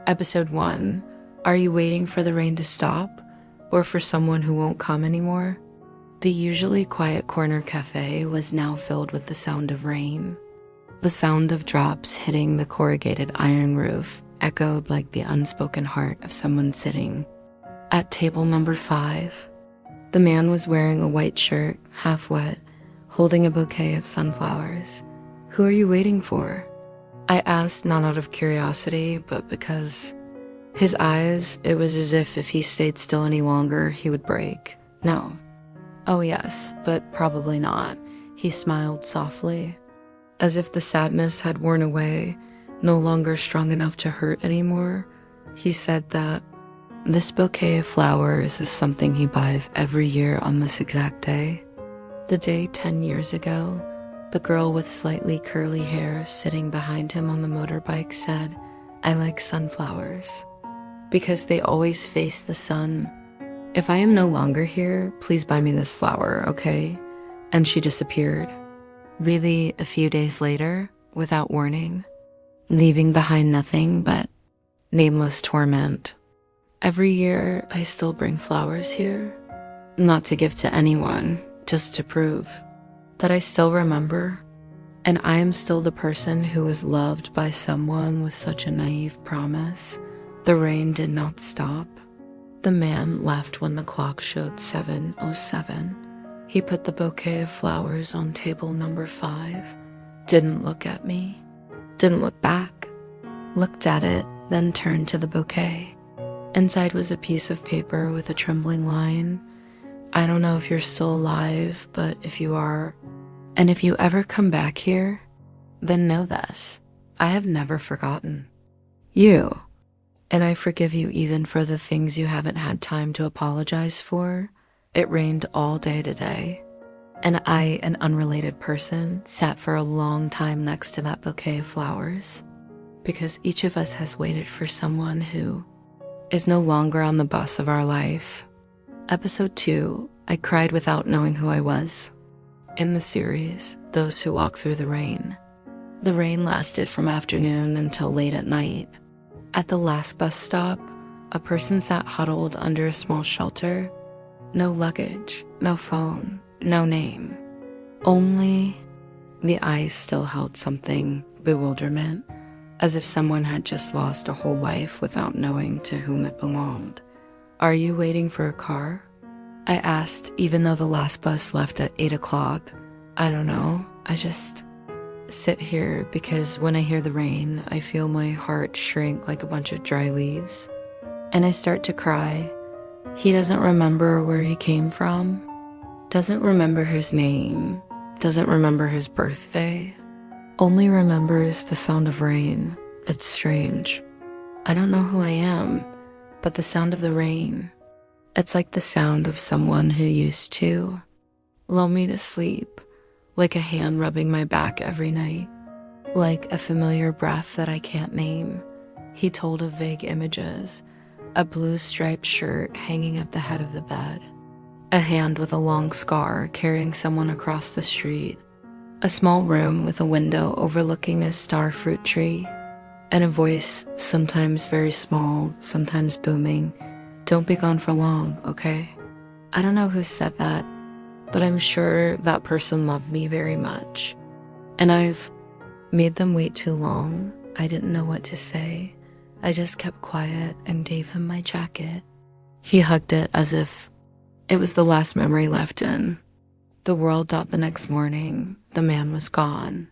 Episode 1. Are you waiting for the rain to stop, or for someone who won't come anymore? The usually quiet corner cafe was now filled with the sound of rain. The sound of drops hitting the corrugated iron roof echoed like the unspoken heart of someone sitting at table number 5. The man was wearing a white shirt, half wet, holding a bouquet of sunflowers. "Who are you waiting for?" I asked, not out of curiosity, but because his eyes, it was as if he stayed still any longer, he would break. "No." "Oh yes, but probably not." He smiled softly, as if the sadness had worn away, no longer strong enough to hurt anymore. He said that this bouquet of flowers is something he buys every year on this exact day. The day 10 years ago, the girl with slightly curly hair sitting behind him on the motorbike said, "I like sunflowers because they always face the sun. If I am no longer here, please buy me this flower, okay?" And she disappeared. Really, a few days later, without warning, leaving behind nothing but nameless torment. Every year, I still bring flowers here, not to give to anyone, just to prove that I still remember, and I am still the person who was loved by someone with such a naive promise. The rain did not stop. The man left when the clock showed 7:07. He put the bouquet of flowers on table number 5, didn't look at me, didn't look back, looked at it, then turned to the bouquet. Inside was a piece of paper with a trembling line. "I don't know if you're still alive, but if you are, and if you ever come back here, then know this, I have never forgotten you. And I forgive you even for the things you haven't had time to apologize for." It rained all day today, and I, an unrelated person, sat for a long time next to that bouquet of flowers, because each of us has waited for someone who is no longer on the bus of our life. Episode 2, I cried without knowing who I was. In the series, Those Who Walk Through the Rain. The rain lasted from afternoon until late at night. At the last bus stop, a person sat huddled under a small shelter. No luggage, no phone, no name. Only the eyes still held something, bewilderment, as if someone had just lost a whole life without knowing to whom it belonged. "Are you waiting for a car?" I asked, even though the last bus left at 8 o'clock. "I don't know. I just sit here because when I hear the rain, I feel my heart shrink like a bunch of dry leaves. And I start to cry." He doesn't remember where he came from, doesn't remember his name, doesn't remember his birthday, only remembers the sound of rain. It's strange. I don't know who I am, but the sound of the rain, it's like the sound of someone who used to lull me to sleep, like a hand rubbing my back every night, like a familiar breath that I can't name. He told of vague images, a blue striped shirt hanging at the head of the bed, a hand with a long scar carrying someone across the street, a small room with a window overlooking a star fruit tree, and a voice, sometimes very small, sometimes booming, "Don't be gone for long, okay?" I don't know who said that, but I'm sure that person loved me very much, and I've made them wait too long. I didn't know what to say. I just kept quiet and gave him my jacket. He hugged it as if it was the last memory left in. The world thought the next morning the man was gone.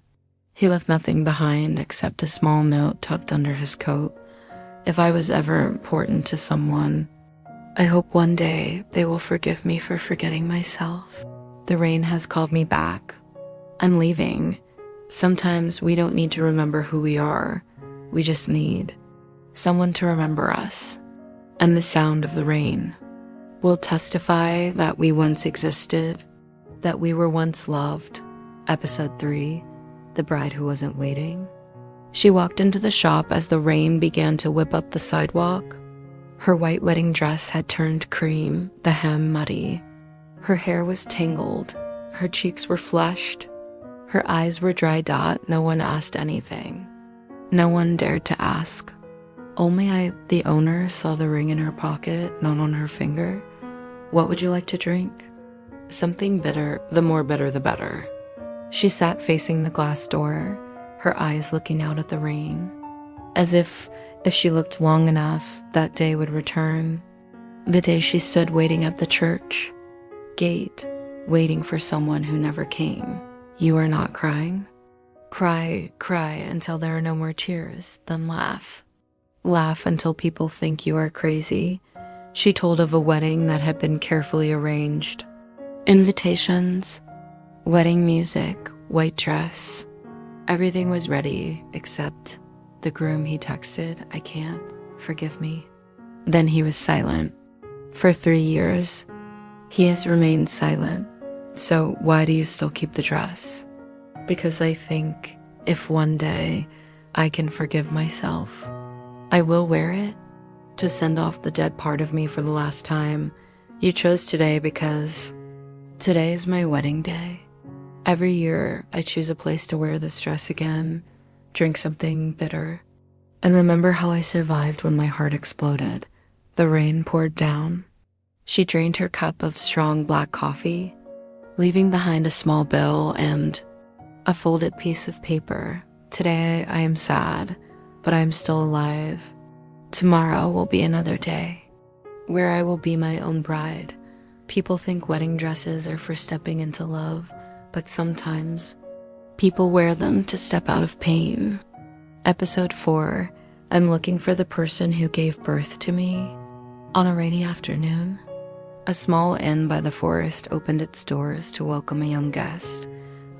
He left nothing behind except a small note tucked under his coat. If I was ever important to someone, I hope one day they will forgive me for forgetting myself. The rain has called me back. I'm leaving. Sometimes we don't need to remember who we are. We just need someone to remember us. And the sound of the rain will testify that we once existed, that we were once loved. Episode 3, The Bride Who Wasn't Waiting. She walked into the shop as the rain began to whip up the sidewalk. Her white wedding dress had turned cream, the hem muddy. Her hair was tangled. Her cheeks were flushed. Her eyes were dry dot. No one asked anything. No one dared to ask. Only the owner, saw the ring in her pocket, not on her finger. What would you like to drink? Something bitter, the more bitter the better. She sat facing the glass door, her eyes looking out at the rain, as if she looked long enough, that day would return. The day she stood waiting at the church gate, waiting for someone who never came. You are not crying? Cry, cry until there are no more tears, then laugh. Laugh until people think you are crazy. She told of a wedding that had been carefully arranged. Invitations, wedding music, white dress. Everything was ready except the groom. He texted, "I can't, forgive me." Then he was silent. For 3 years, he has remained silent. So why do you still keep the dress? Because I think if one day I can forgive myself, I will wear it to send off the dead part of me for the last time. You chose today because today is my wedding day. Every year I choose a place to wear this dress again, drink something bitter, and remember how I survived when my heart exploded. The rain poured down. She drained her cup of strong black coffee, leaving behind a small bill and a folded piece of paper. Today I am sad, but I am still alive. Tomorrow will be another day, where I will be my own bride. People think wedding dresses are for stepping into love, but sometimes people wear them to step out of pain. Episode 4, I'm looking for the person who gave birth to me. On a rainy afternoon, a small inn by the forest opened its doors to welcome a young guest,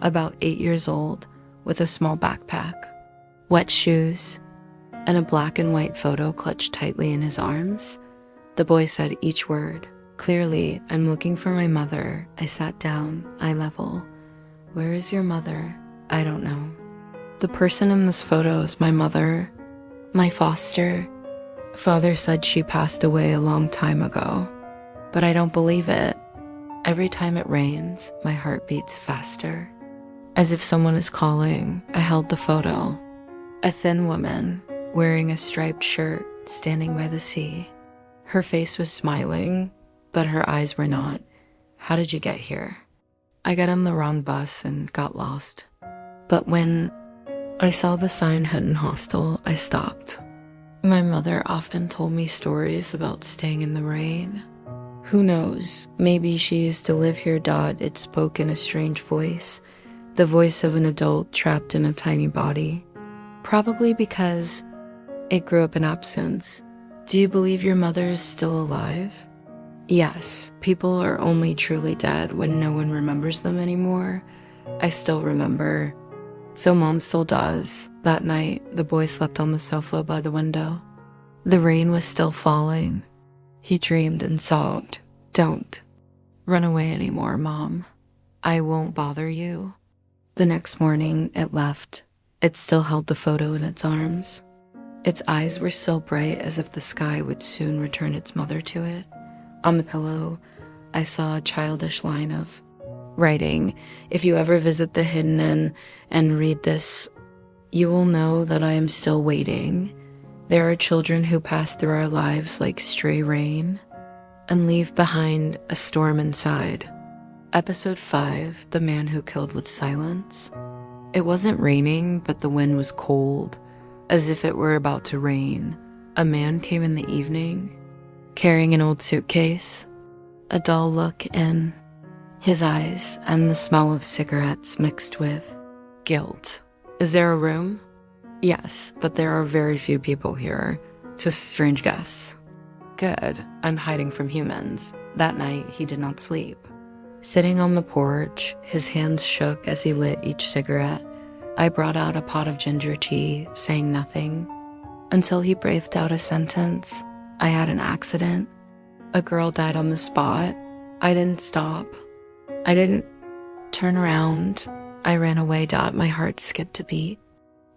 about 8 years old, with a small backpack, wet shoes, and a black and white photo clutched tightly in his arms. The boy said each word. Clearly, I'm looking for my mother. I sat down, eye level. Where is your mother? I don't know. The person in this photo is my mother, my foster. Father said she passed away a long time ago, but I don't believe it. Every time it rains, my heart beats faster. As if someone is calling, I held the photo. A thin woman, wearing a striped shirt, standing by the sea. Her face was smiling, but her eyes were not. How did you get here? I got on the wrong bus and got lost. But when I saw the sign Hidden Hostel, I stopped. My mother often told me stories about staying in the rain. Who knows, maybe she used to live here. It spoke in a strange voice, the voice of an adult trapped in a tiny body. Probably because it grew up in absence. Do you believe your mother is still alive? Yes, people are only truly dead when no one remembers them anymore. I still remember. So Mom still does. That night, the boy slept on the sofa by the window. The rain was still falling. He dreamed and sobbed. Don't run away anymore, Mom. I won't bother you. The next morning, it left. It still held the photo in its arms. Its eyes were so bright as if the sky would soon return its mother to it. On the pillow, I saw a childish line of writing. If you ever visit the Hidden Inn and read this, you will know that I am still waiting. There are children who pass through our lives like stray rain and leave behind a storm inside. Episode 5, The Man Who Killed with Silence. It wasn't raining, but the wind was cold, as if it were about to rain. A man came in the evening, carrying an old suitcase, a dull look in his eyes, and the smell of cigarettes mixed with guilt. Is there a room? Yes, but there are very few people here. Just strange guests. Good, I'm hiding from humans. That night, he did not sleep. Sitting on the porch, his hands shook as he lit each cigarette. I brought out a pot of ginger tea, saying nothing, until he breathed out a sentence. I had an accident. A girl died on the spot. I didn't stop. I didn't turn around. I ran away. My heart skipped a beat.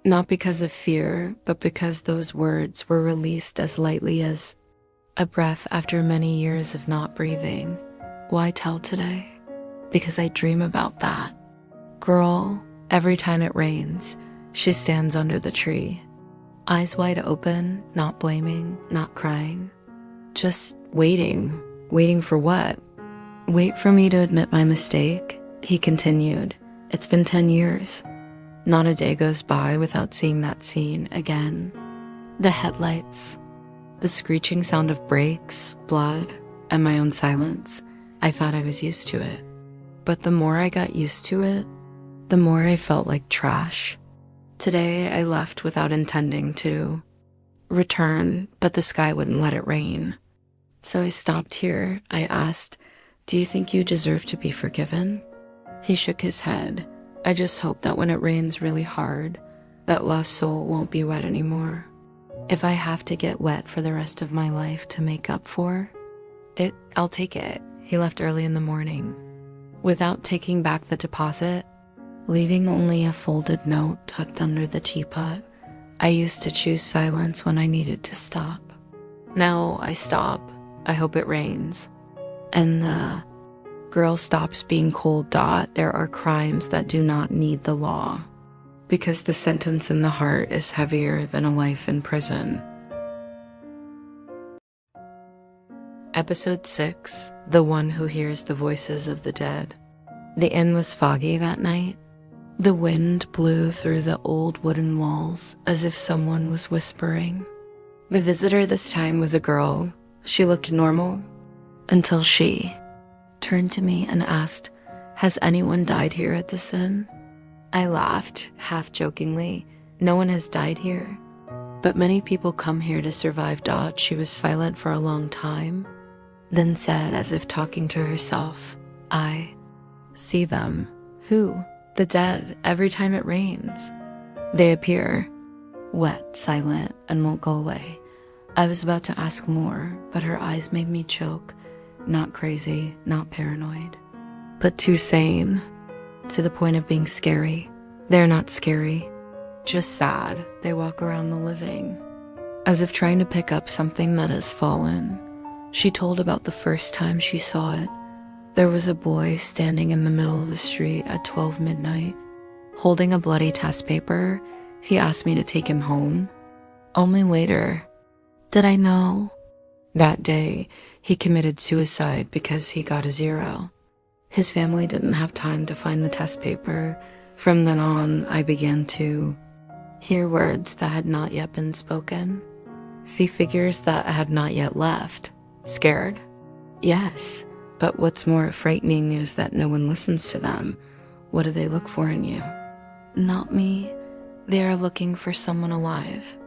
Not because of fear, but because those words were released as lightly as a breath after many years of not breathing. Why tell today? Because I dream about that girl. Every time it rains, she stands under the tree, Eyes wide open, not blaming, not crying. Just waiting. Waiting for what? Wait for me to admit my mistake, he continued. It's been 10 years. Not a day goes by without seeing that scene again. The headlights, the screeching sound of brakes, blood, and my own silence. I thought I was used to it. But the more I got used to it, the more I felt like trash. Today I left without intending to return, but the sky wouldn't let it rain. So I stopped here. I asked, "Do you think you deserve to be forgiven?" He shook his head. "I just hope that when it rains really hard, that lost soul won't be wet anymore. If I have to get wet for the rest of my life to make up for it, I'll take it." He left early in the morning, without taking back the deposit, leaving only a folded note tucked under the teapot. I used to choose silence when I needed to stop. Now I stop. I hope it rains. And the girl stops being cold. There are crimes that do not need the law, because the sentence in the heart is heavier than a life in prison. Episode 6, The One Who Hears the Voices of the Dead. The inn was foggy that night. The wind blew through the old wooden walls as if someone was whispering. The visitor this time was a girl. She looked normal until she turned to me and asked, "Has anyone died here at this inn?" I laughed, half jokingly. "No one has died here, but many people come here to survive." She was silent for a long time, then said, as if talking to herself, "I see them." "Who?" "The dead. Every time it rains, they appear, wet, silent, and won't go away." I was about to ask more, but her eyes made me choke. Not crazy, not paranoid, but too sane, to the point of being scary. They're not scary, just sad. They walk around the living, as if trying to pick up something that has fallen. She told about the first time she saw it. There was a boy standing in the middle of the street at 12 midnight, holding a bloody test paper. He asked me to take him home. Only later did I know. That day, he committed suicide because he got a 0. His family didn't have time to find the test paper. From then on, I began to hear words that had not yet been spoken, see figures that had not yet left. Scared? Yes. But what's more frightening is that no one listens to them. What do they look for in you? Not me. They are looking for someone alive,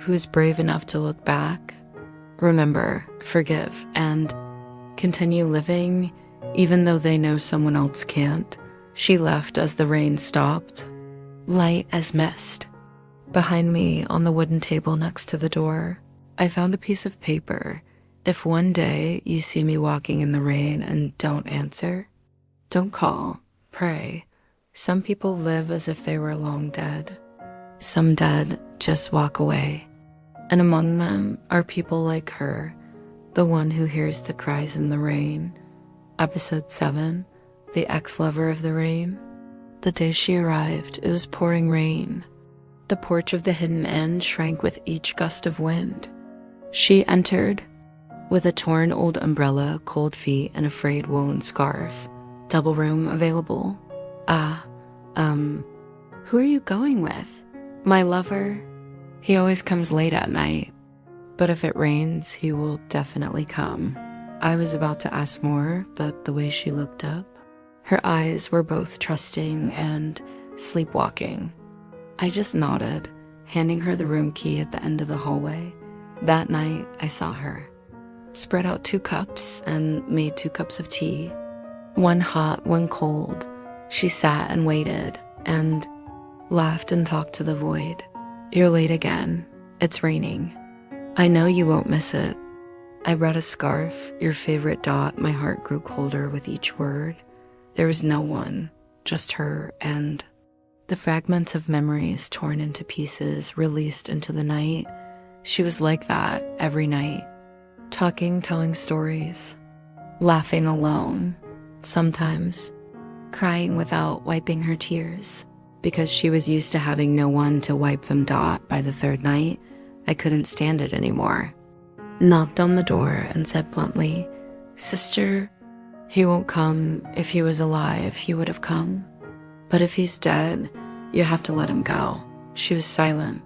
who is brave enough to look back, remember, forgive, and continue living, even though they know someone else can't. She left as the rain stopped, light as mist. Behind me, on the wooden table next to the door, I found a piece of paper. If one day you see me walking in the rain and don't answer, don't call, pray. Some people live as if they were long dead. Some dead just walk away. And among them are people like her, the one who hears the cries in the rain. Episode 7, The Ex-Lover of the Rain. The day she arrived, it was pouring rain. The porch of the hidden inn shrank with each gust of wind. She entered with a torn old umbrella, cold feet, and a frayed woolen scarf. Double room available. Who are you going with? My lover. He always comes late at night, but if it rains, he will definitely come. I was about to ask more, but the way she looked up, her eyes were both trusting and sleepwalking. I just nodded, handing her the room key at the end of the hallway. That night, I saw her. Spread out 2 cups and made 2 cups of tea. One hot, one cold. She sat and waited and laughed and talked to the void. You're late again. It's raining. I know you won't miss it. I brought a scarf, your favorite. My heart grew colder with each word. There was no one, just her and the fragments of memories torn into pieces, released into the night. She was like that every night. Talking, telling stories, laughing alone, sometimes crying without wiping her tears. because she was used to having no one to wipe them. By the third night, I couldn't stand it anymore. Knocked on the door and said bluntly, "Sister, he won't come. If he was alive, he would have come. But if he's dead, you have to let him go." She was silent.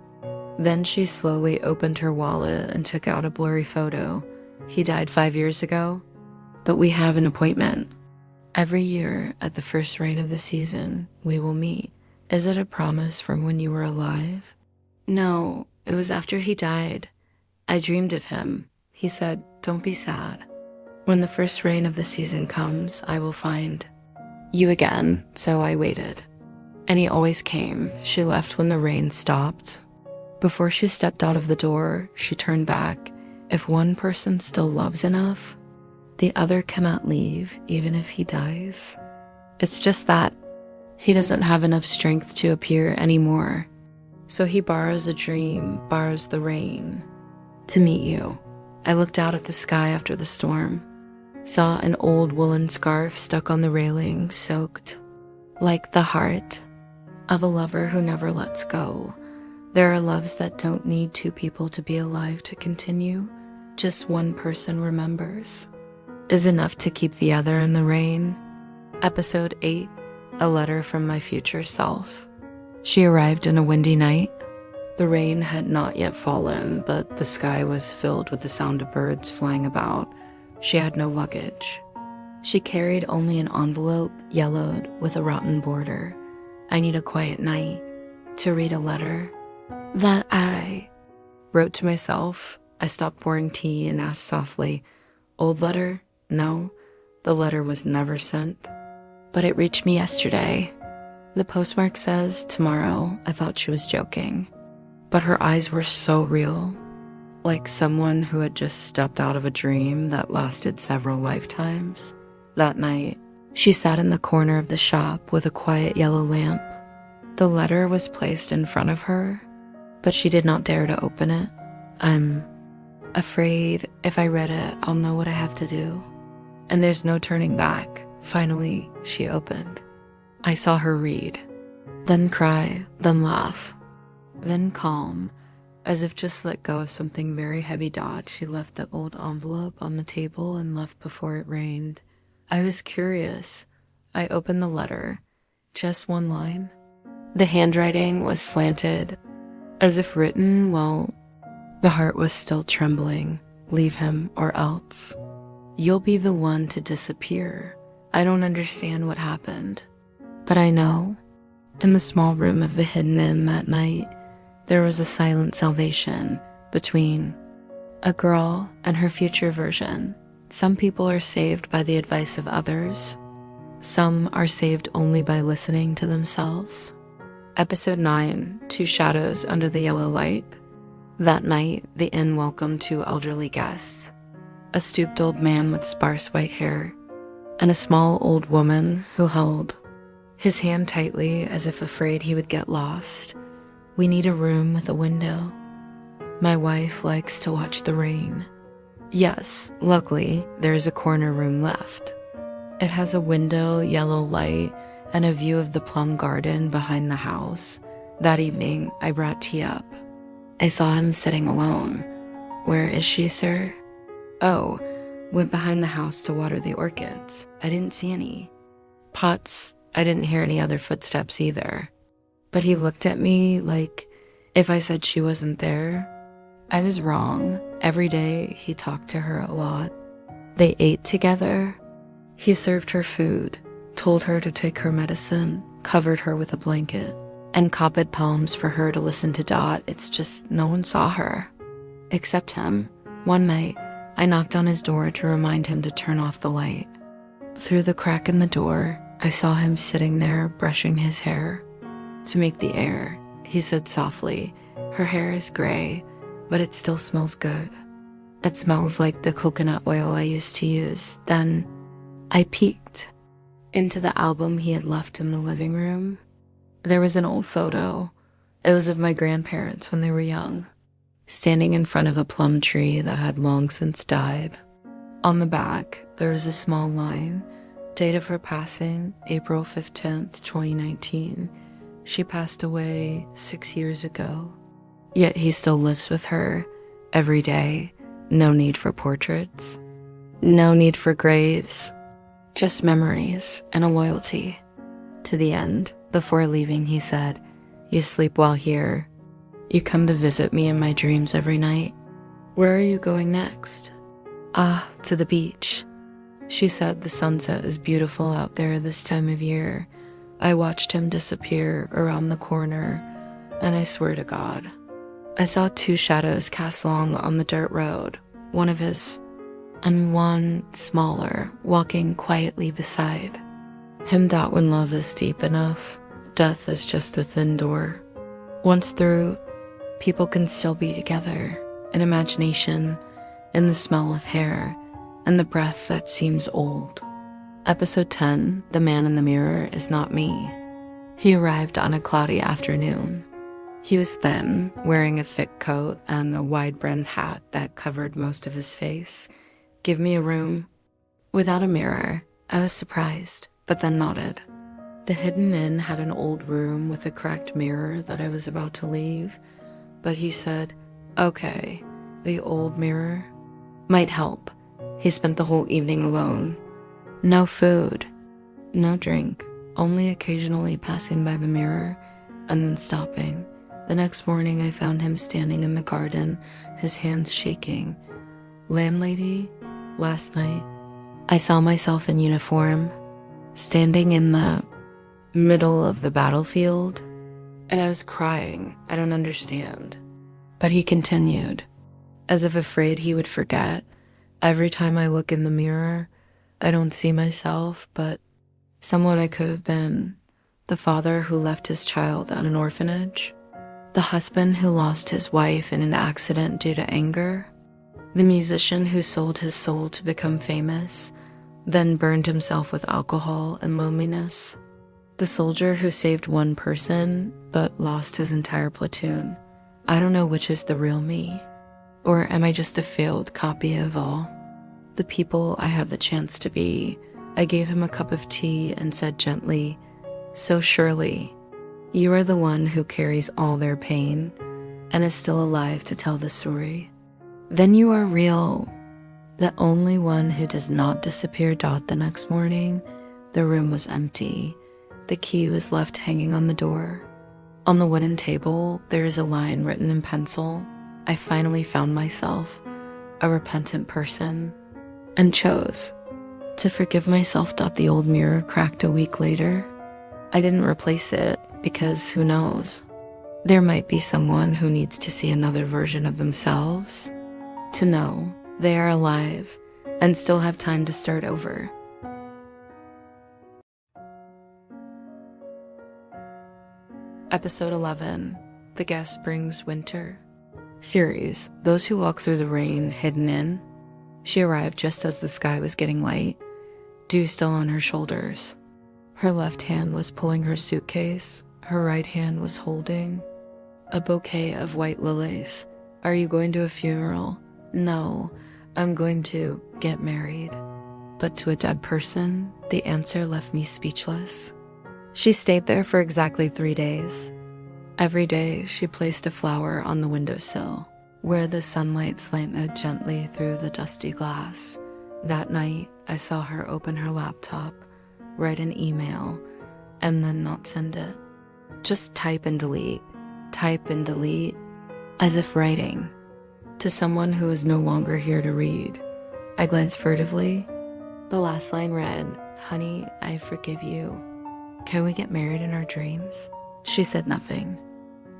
Then she slowly opened her wallet and took out a blurry photo. "He died 5 years ago, but we have an appointment. Every year at the first rain of the season, we will meet. Is it a promise from when you were alive?" "No, it was after he died. I dreamed of him. He said, 'Don't be sad. When the first rain of the season comes, I will find you again.' So I waited. And he always came." She left when the rain stopped. Before she stepped out of the door, she turned back. "If one person still loves enough, the other cannot leave, even if he dies. It's just that he doesn't have enough strength to appear anymore. So he borrows a dream, borrows the rain, to meet you." I looked out at the sky after the storm, saw an old woolen scarf stuck on the railing, soaked, like the heart of a lover who never lets go. There are loves that don't need two people to be alive to continue. Just one person remembers is enough to keep the other in the rain. Episode 8, A Letter from My Future Self. She arrived in a windy night. The rain had not yet fallen, but the sky was filled with the sound of birds flying about. She had no luggage. She carried only an envelope, yellowed with a rotten border. "I need a quiet night to read a letter that I wrote to myself." I stopped pouring tea and asked softly, "Old letter?" "No, the letter was never sent. But it reached me yesterday. The postmark says tomorrow." I thought she was joking, but her eyes were so real, like someone who had just stepped out of a dream that lasted several lifetimes. That night, she sat in the corner of the shop with a quiet yellow lamp. The letter was placed in front of her, but she did not dare to open it. "I'm afraid if I read it, I'll know what I have to do. And there's no turning back." Finally, she opened. I saw her read, then cry, then laugh, then calm, as if just let go of something very heavy. She left the old envelope on the table and left before it rained. I was curious. I opened the letter. Just one line. The handwriting was slanted, as if written while the heart was still trembling. "Leave him or else you'll be the one to disappear. I don't understand what happened, but I know." In the small room of the hidden inn that night, there was a silent salvation between a girl and her future version. Some people are saved by the advice of others. Some are saved only by listening to themselves. Episode 9, Two Shadows Under the Yellow Light. That night, the inn welcomed 2 elderly guests, a stooped old man with sparse white hair, and a small old woman who held his hand tightly as if afraid he would get lost. "We need a room with a window. My wife likes to watch the rain." Yes, luckily, there is a corner room left. It has a window, yellow light, and a view of the plum garden behind the house. That evening, I brought tea up. I saw him sitting alone. "Where is she, sir?" "Oh, went behind the house to water the orchids. I didn't see any pots." I didn't hear any other footsteps either. But he looked at me like if I said she wasn't there. I was wrong. Every day, he talked to her a lot. They ate together. He served her food, told her to take her medicine, covered her with a blanket, and copied poems for her to listen to. It's just no one saw her, except him. One night, I knocked on his door to remind him to turn off the light. Through the crack in the door, I saw him sitting there brushing his hair. "To make the air," he said softly. "Her hair is gray, but it still smells good. It smells like the coconut oil I used to use." Then I peeked into the album he had left in the living room. There was an old photo. It was of my grandparents when they were young, standing in front of a plum tree that had long since died. On the back, there was a small line, date of her passing, April 15th, 2019. She passed away 6 years ago. Yet he still lives with her every day. No need for portraits. No need for graves. Just memories and a loyalty. To the end, before leaving, he said, "You sleep well here. You come to visit me in my dreams every night. Where are you going next?" "Ah, to the beach." She said the sunset is beautiful out there this time of year. I watched him disappear around the corner, and I swear to God, I saw 2 shadows cast long on the dirt road, one of his, and one smaller, walking quietly beside him. When love is deep enough, death is just a thin door. Once through, people can still be together, in imagination, in the smell of hair, and the breath that seems old. Episode 10, The Man in the Mirror is not me. He arrived on a cloudy afternoon. He was thin, wearing a thick coat and a wide-brimmed hat that covered most of his face. "Give me a room." Without a mirror, I was surprised, but then nodded. The Hidden Inn had an old room with a cracked mirror that I was about to leave, but he said, "Okay, the old mirror might help." He spent the whole evening alone. No food, no drink, only occasionally passing by the mirror and then stopping. The next morning I found him standing in the garden, his hands shaking. "Landlady, last night I saw myself in uniform, standing in the middle of the battlefield, and I was crying. I don't understand." But he continued, as if afraid he would forget. "Every time I look in the mirror, I don't see myself, but someone I could have been. The father who left his child at an orphanage. The husband who lost his wife in an accident due to anger. The musician who sold his soul to become famous, then burned himself with alcohol and loneliness. The soldier who saved one person, but lost his entire platoon. I don't know which is the real me. Or am I just a failed copy of all the people I had the chance to be?" I gave him a cup of tea and said gently, "So surely, you are the one who carries all their pain and is still alive to tell the story. Then you are real, the only one who does not disappear." The next morning, the room was empty. The key was left hanging on the door. On the wooden table, there is a line written in pencil. I finally found myself, a repentant person, and chose to forgive myself. The old mirror cracked a week later. I didn't replace it because who knows? There might be someone who needs to see another version of themselves, to know they are alive and still have time to start over. Episode 11, The Guest Brings Winter. Series, Those Who Walk Through the Rain, Hidden In. She arrived just as the sky was getting light, dew still on her shoulders. Her left hand was pulling her suitcase, her right hand was holding a bouquet of white lilies. "Are you going to a funeral?" "No, I'm going to get married." But to a dead person, the answer left me speechless. She stayed there for exactly 3 days. Every day, she placed a flower on the windowsill, where the sunlight slanted gently through the dusty glass. That night, I saw her open her laptop, write an email, and then not send it. Just type and delete, as if writing to someone who is no longer here to read. I glanced furtively. The last line read, "Honey, I forgive you. Can we get married in our dreams?" She said nothing,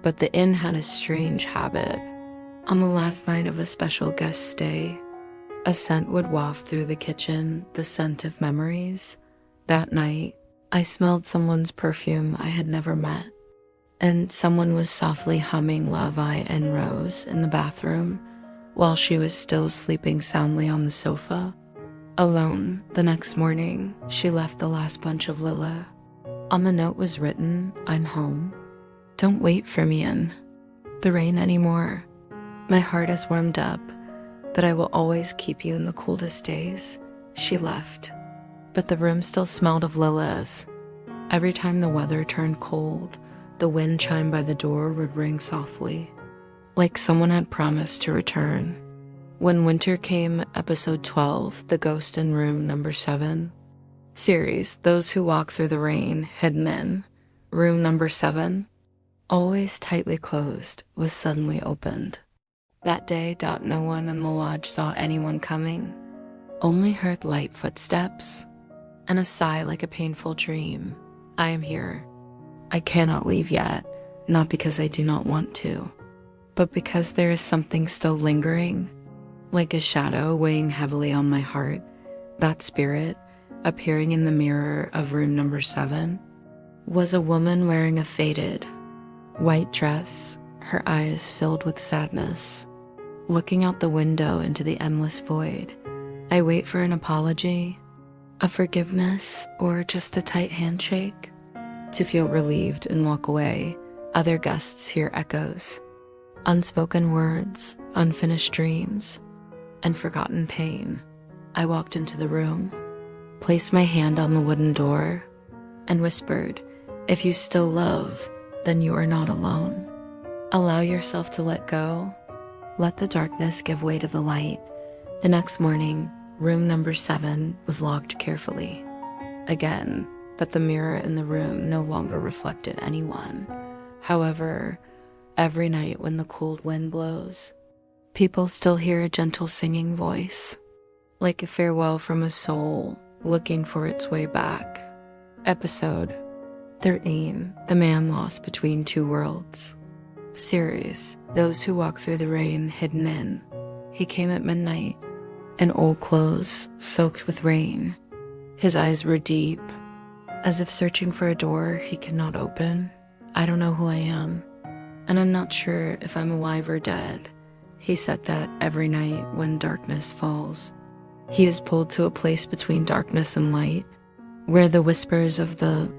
but the inn had a strange habit. On the last night of a special guest stay, a scent would waft through the kitchen, the scent of memories. That night, I smelled someone's perfume I had never met, and someone was softly humming La Vie en Rose in the bathroom while she was still sleeping soundly on the sofa. Alone, the next morning, she left the last bunch of lilac. On the note was written, "I'm home. Don't wait for me in the rain anymore. My heart has warmed up, but I will always keep you in the coldest days." She left, but the room still smelled of lilacs. Every time the weather turned cold, The wind chime by the door would ring softly, like someone had promised to return. When winter came, episode 12, The Ghost in Room Number 7. Series, Those Who Walk Through the Rain, Hidden in. Room number 7, always tightly closed, was suddenly opened. That day, no one in the lodge saw anyone coming, only heard light footsteps and a sigh like a painful dream. I am here. I cannot leave yet, not because I do not want to, but because there is something still lingering, like a shadow weighing heavily on my heart. That spirit, appearing in the mirror of room number 7, was a woman wearing a faded white dress, her eyes filled with sadness, looking out the window into the endless void. I wait for an apology, a forgiveness, or just a tight handshake, to feel relieved and walk away. Other guests hear echoes, unspoken words, unfinished dreams, and forgotten pain. I walked into the room, placed my hand on the wooden door, and whispered, "If you still love, then you are not alone." Allow yourself to let go. Let the darkness give way to the light. The next morning, room number 7 was locked carefully. Again, but the mirror in the room no longer reflected anyone. However, every night when the cold wind blows, people still hear a gentle singing voice, like a farewell from a soul looking for its way back. Episode 13, The Man Lost Between Two Worlds. Series, Those Who Walk Through the Rain, Hidden in. He came at midnight, in old clothes soaked with rain. His eyes were deep, as if searching for a door he could not open. I don't know who I am, and I'm not sure if I'm alive or dead. He said that every night when darkness falls, he is pulled to a place between darkness and light, where the whispers of the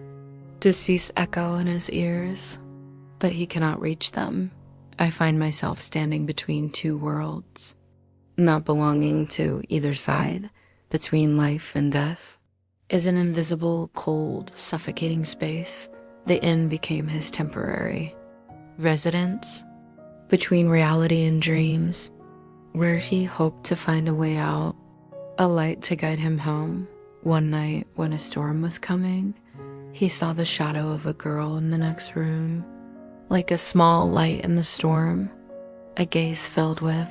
deceased echo in his ears, but he cannot reach them. I find myself standing between two worlds, not belonging to either side, between life and death. Is an invisible, cold, suffocating space. The inn became his temporary residence, between reality and dreams, where he hoped to find a way out, a light to guide him home. One night, when a storm was coming, he saw the shadow of a girl in the next room, like a small light in the storm, a gaze filled with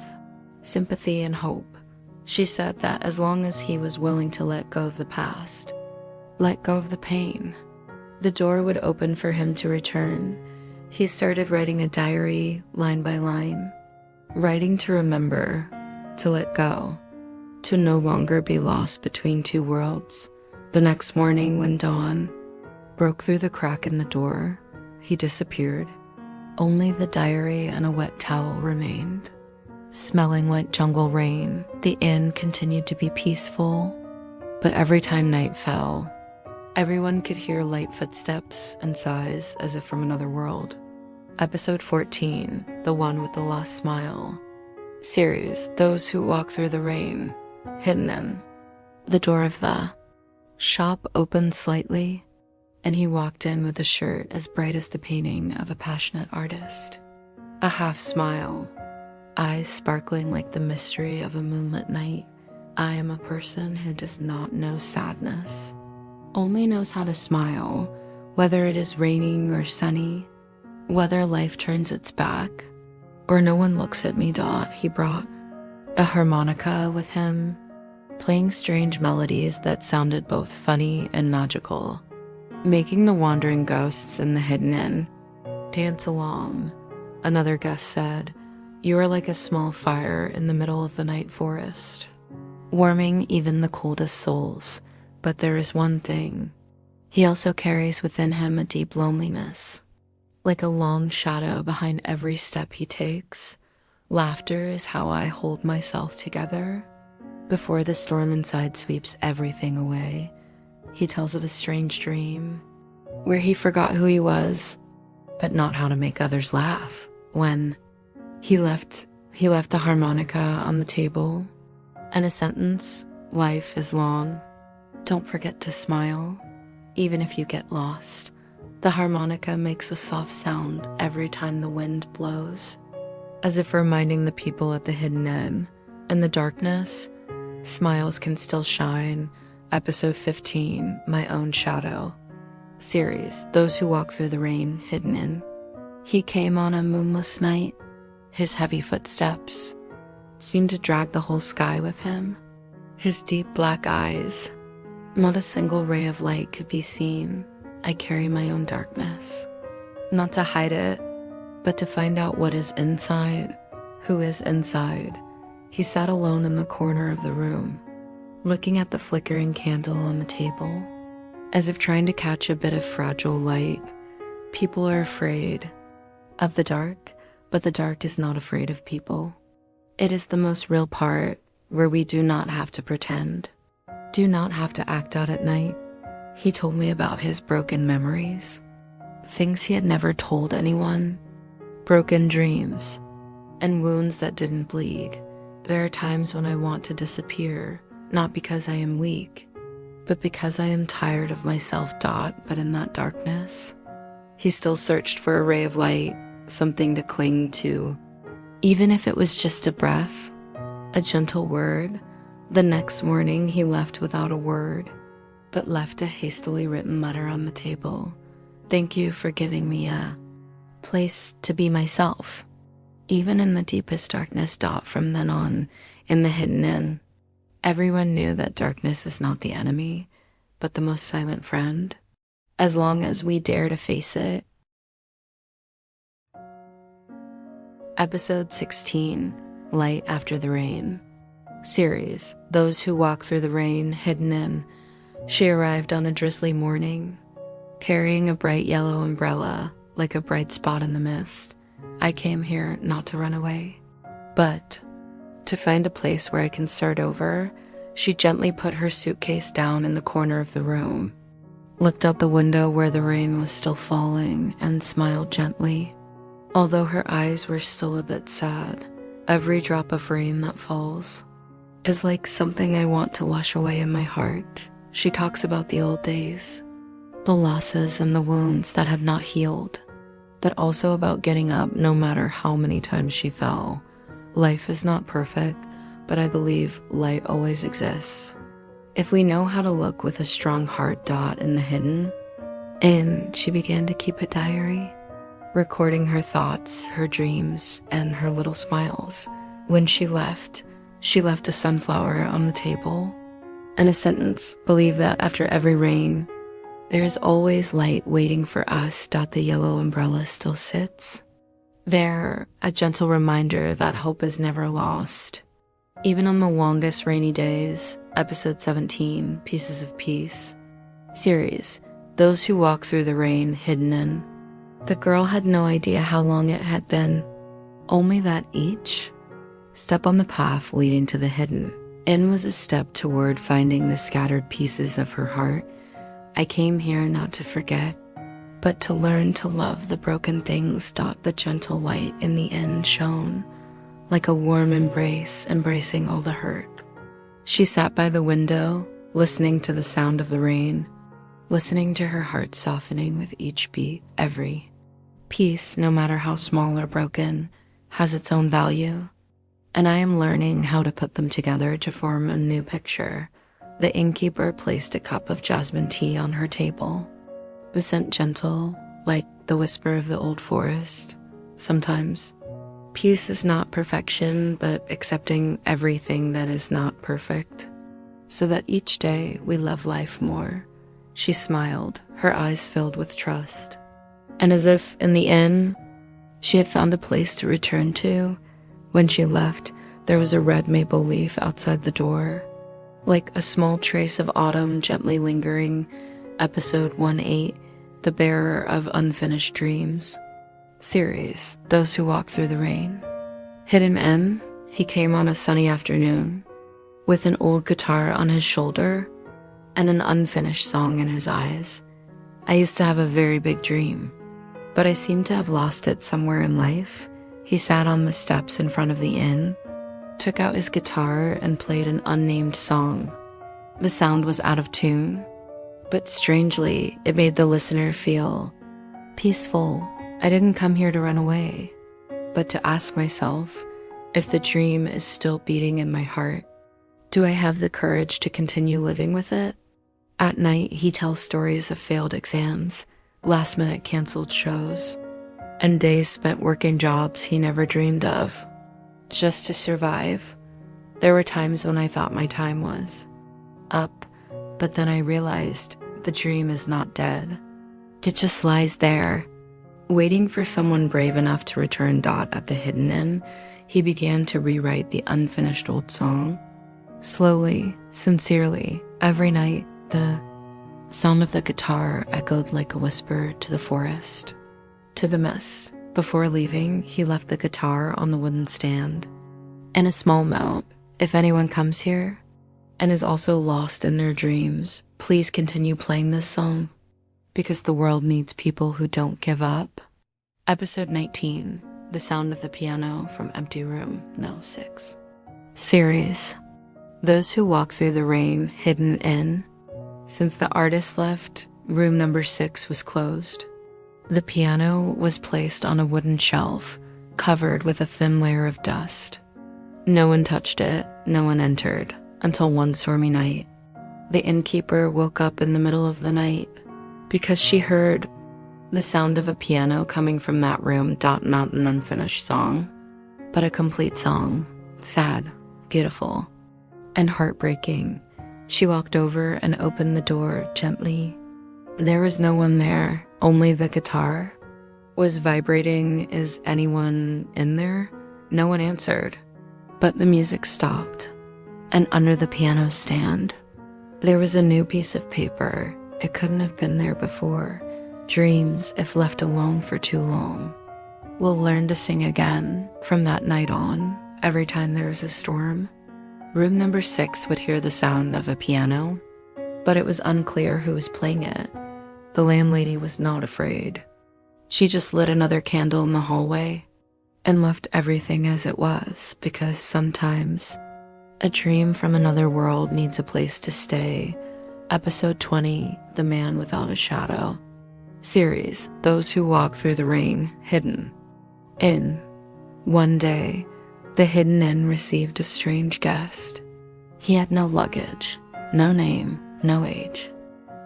sympathy and hope. She said that as long as he was willing to let go of the past, let go of the pain, the door would open for him to return. He started writing a diary, line by line, writing to remember, to let go, to no longer be lost between two worlds. The next morning, when dawn broke through the crack in the door, he disappeared. Only the diary and a wet towel remained. Smelling like jungle rain, the inn continued to be peaceful, but every time night fell, everyone could hear light footsteps and sighs as if from another world. Episode 14, The One with the Lost Smile. Series, Those Who Walk Through the Rain, Hidden in. The door of the shop opened slightly, and he walked in with a shirt as bright as the painting of a passionate artist. A half smile, eyes sparkling like the mystery of a moonlit night. I am a person who does not know sadness, only knows how to smile, whether it is raining or sunny, whether life turns its back, or no one looks at me. He brought a harmonica with him, playing strange melodies that sounded both funny and magical, making the wandering ghosts in the hidden inn dance along. Another guest said, "You are like a small fire in the middle of the night forest, warming even the coldest souls. But there is one thing. He also carries within him a deep loneliness, like a long shadow behind every step he takes. Laughter is how I hold myself together before the storm inside sweeps everything away." He tells of a strange dream where he forgot who he was, but not how to make others laugh. When he left the harmonica on the table, and a sentence, "Life is long. Don't forget to smile, even if you get lost." The harmonica makes a soft sound every time the wind blows, as if reminding the people at the hidden inn. In the darkness, smiles can still shine. Episode 15, My Own Shadow. Series, Those Who Walk Through the Rain, Hidden In. He came on a moonless night. His heavy footsteps seemed to drag the whole sky with him. His deep black eyes, not a single ray of light could be seen. I carry my own darkness, not to hide it, but to find out what is inside, who is inside. He sat alone in the corner of the room, looking at the flickering candle on the table, as if trying to catch a bit of fragile light. People are afraid of the dark, but the dark is not afraid of people. It is the most real part, where we do not have to pretend, do not have to act out at night. He told me about his broken memories, things he had never told anyone, broken dreams, and wounds that didn't bleed. There are times when I want to disappear, not because I am weak, but because I am tired of myself. But in that darkness, he still searched for a ray of light, something to cling to, even if it was just a breath, a gentle word. The next morning he left without a word, but left a hastily written letter on the table. Thank you for giving me a place to be myself, even in the deepest darkness. From then on, in the hidden inn, everyone knew that darkness is not the enemy, but the most silent friend, as long as we dare to face it. Episode 16, Light After the Rain. Series, Those Who Walk Through the Rain, Hidden In. She arrived on a drizzly morning, carrying a bright yellow umbrella like a bright spot in the mist. I came here not to run away, but to find a place where I can start over. She gently put her suitcase down in the corner of the room, looked out the window where the rain was still falling, and smiled gently. Although her eyes were still a bit sad, every drop of rain that falls is like something I want to wash away in my heart. She talks about the old days, the losses and the wounds that have not healed, but also about getting up no matter how many times she fell. Life is not perfect, but I believe light always exists if we know how to look with a strong heart. In the hidden. And she began to keep a diary, recording her thoughts, her dreams, and her little smiles. When she left a sunflower on the table and a sentence: believe that after every rain, there is always light waiting for us. The yellow umbrella still sits there, a gentle reminder that hope is never lost, even on the longest rainy days. Episode 17, Pieces of Peace. Series, Those Who Walk Through the Rain, Hidden In. The girl had no idea how long it had been, only that each step on the path leading to the hidden inn was a step toward finding the scattered pieces of her heart. I came here not to forget, but to learn to love the broken things. The gentle light in the inn shone like a warm embrace, embracing all the hurt. She sat by the window, listening to the sound of the rain, listening to her heart softening with each beat. Every piece, no matter how small or broken, has its own value, and I am learning how to put them together to form a new picture. The innkeeper placed a cup of jasmine tea on her table, the scent gentle, like the whisper of the old forest. Sometimes peace is not perfection, but accepting everything that is not perfect, so that each day we love life more. She smiled, her eyes filled with trust, and as if in the end she had found a place to return to. When she left, there was a red maple leaf outside the door, like a small trace of autumn gently lingering. Episode 18, The Bearer of Unfinished Dreams. Series, Those Who Walk Through the Rain. Hidden M. He came on a sunny afternoon, with an old guitar on his shoulder and an unfinished song in his eyes. I used to have a very big dream, but I seem to have lost it somewhere in life. He sat on the steps in front of the inn, took out his guitar, and played an unnamed song. The sound was out of tune, but strangely, it made the listener feel Peaceful. I didn't come here to run away, but to ask myself if the dream is still beating in my heart. Do I have the courage to continue living with it? At night, he tells stories of failed exams, last-minute canceled shows, and days spent working jobs he never dreamed of, just to survive. There were times when I thought my time was up, but then I realized the dream is not dead. It just lies there, waiting for someone brave enough to return. At the Hidden Inn, he began to rewrite the unfinished old song. Slowly, sincerely, every night, the sound of the guitar echoed like a whisper to the forest, to the mist. Before leaving, he left the guitar on the wooden stand. And a small note: if anyone comes here and is also lost in their dreams, please continue playing this song, because the world needs people who don't give up. Episode 19, The Sound of the Piano from Empty Room No. 6. Series, Those Who Walk Through the Rain, Hidden In. Since the artist left, room number 6 was closed. The piano was placed on a wooden shelf, covered with a thin layer of dust. No one touched it, no one entered, until one stormy night. The innkeeper woke up in the middle of the night because she heard the sound of a piano coming from that room. Not an unfinished song, but a complete song. Sad, beautiful, and heartbreaking. She walked over and opened the door gently. There was no one there, only the guitar was vibrating. Is anyone in there? No one answered, but the music stopped, and under the piano stand, there was a new piece of paper. It couldn't have been there before. Dreams, if left alone for too long, will learn to sing again. From that night on, every time there was a storm, room number 6 would hear the sound of a piano, but it was unclear who was playing it. The landlady was not afraid. She just lit another candle in the hallway and left everything as it was, because sometimes a dream from another world needs a place to stay. Episode 20, The Man Without a Shadow. Series, Those Who Walk Through the Rain, Hidden In. One day, the Hidden Inn received a strange guest. He had no luggage, no name, no age.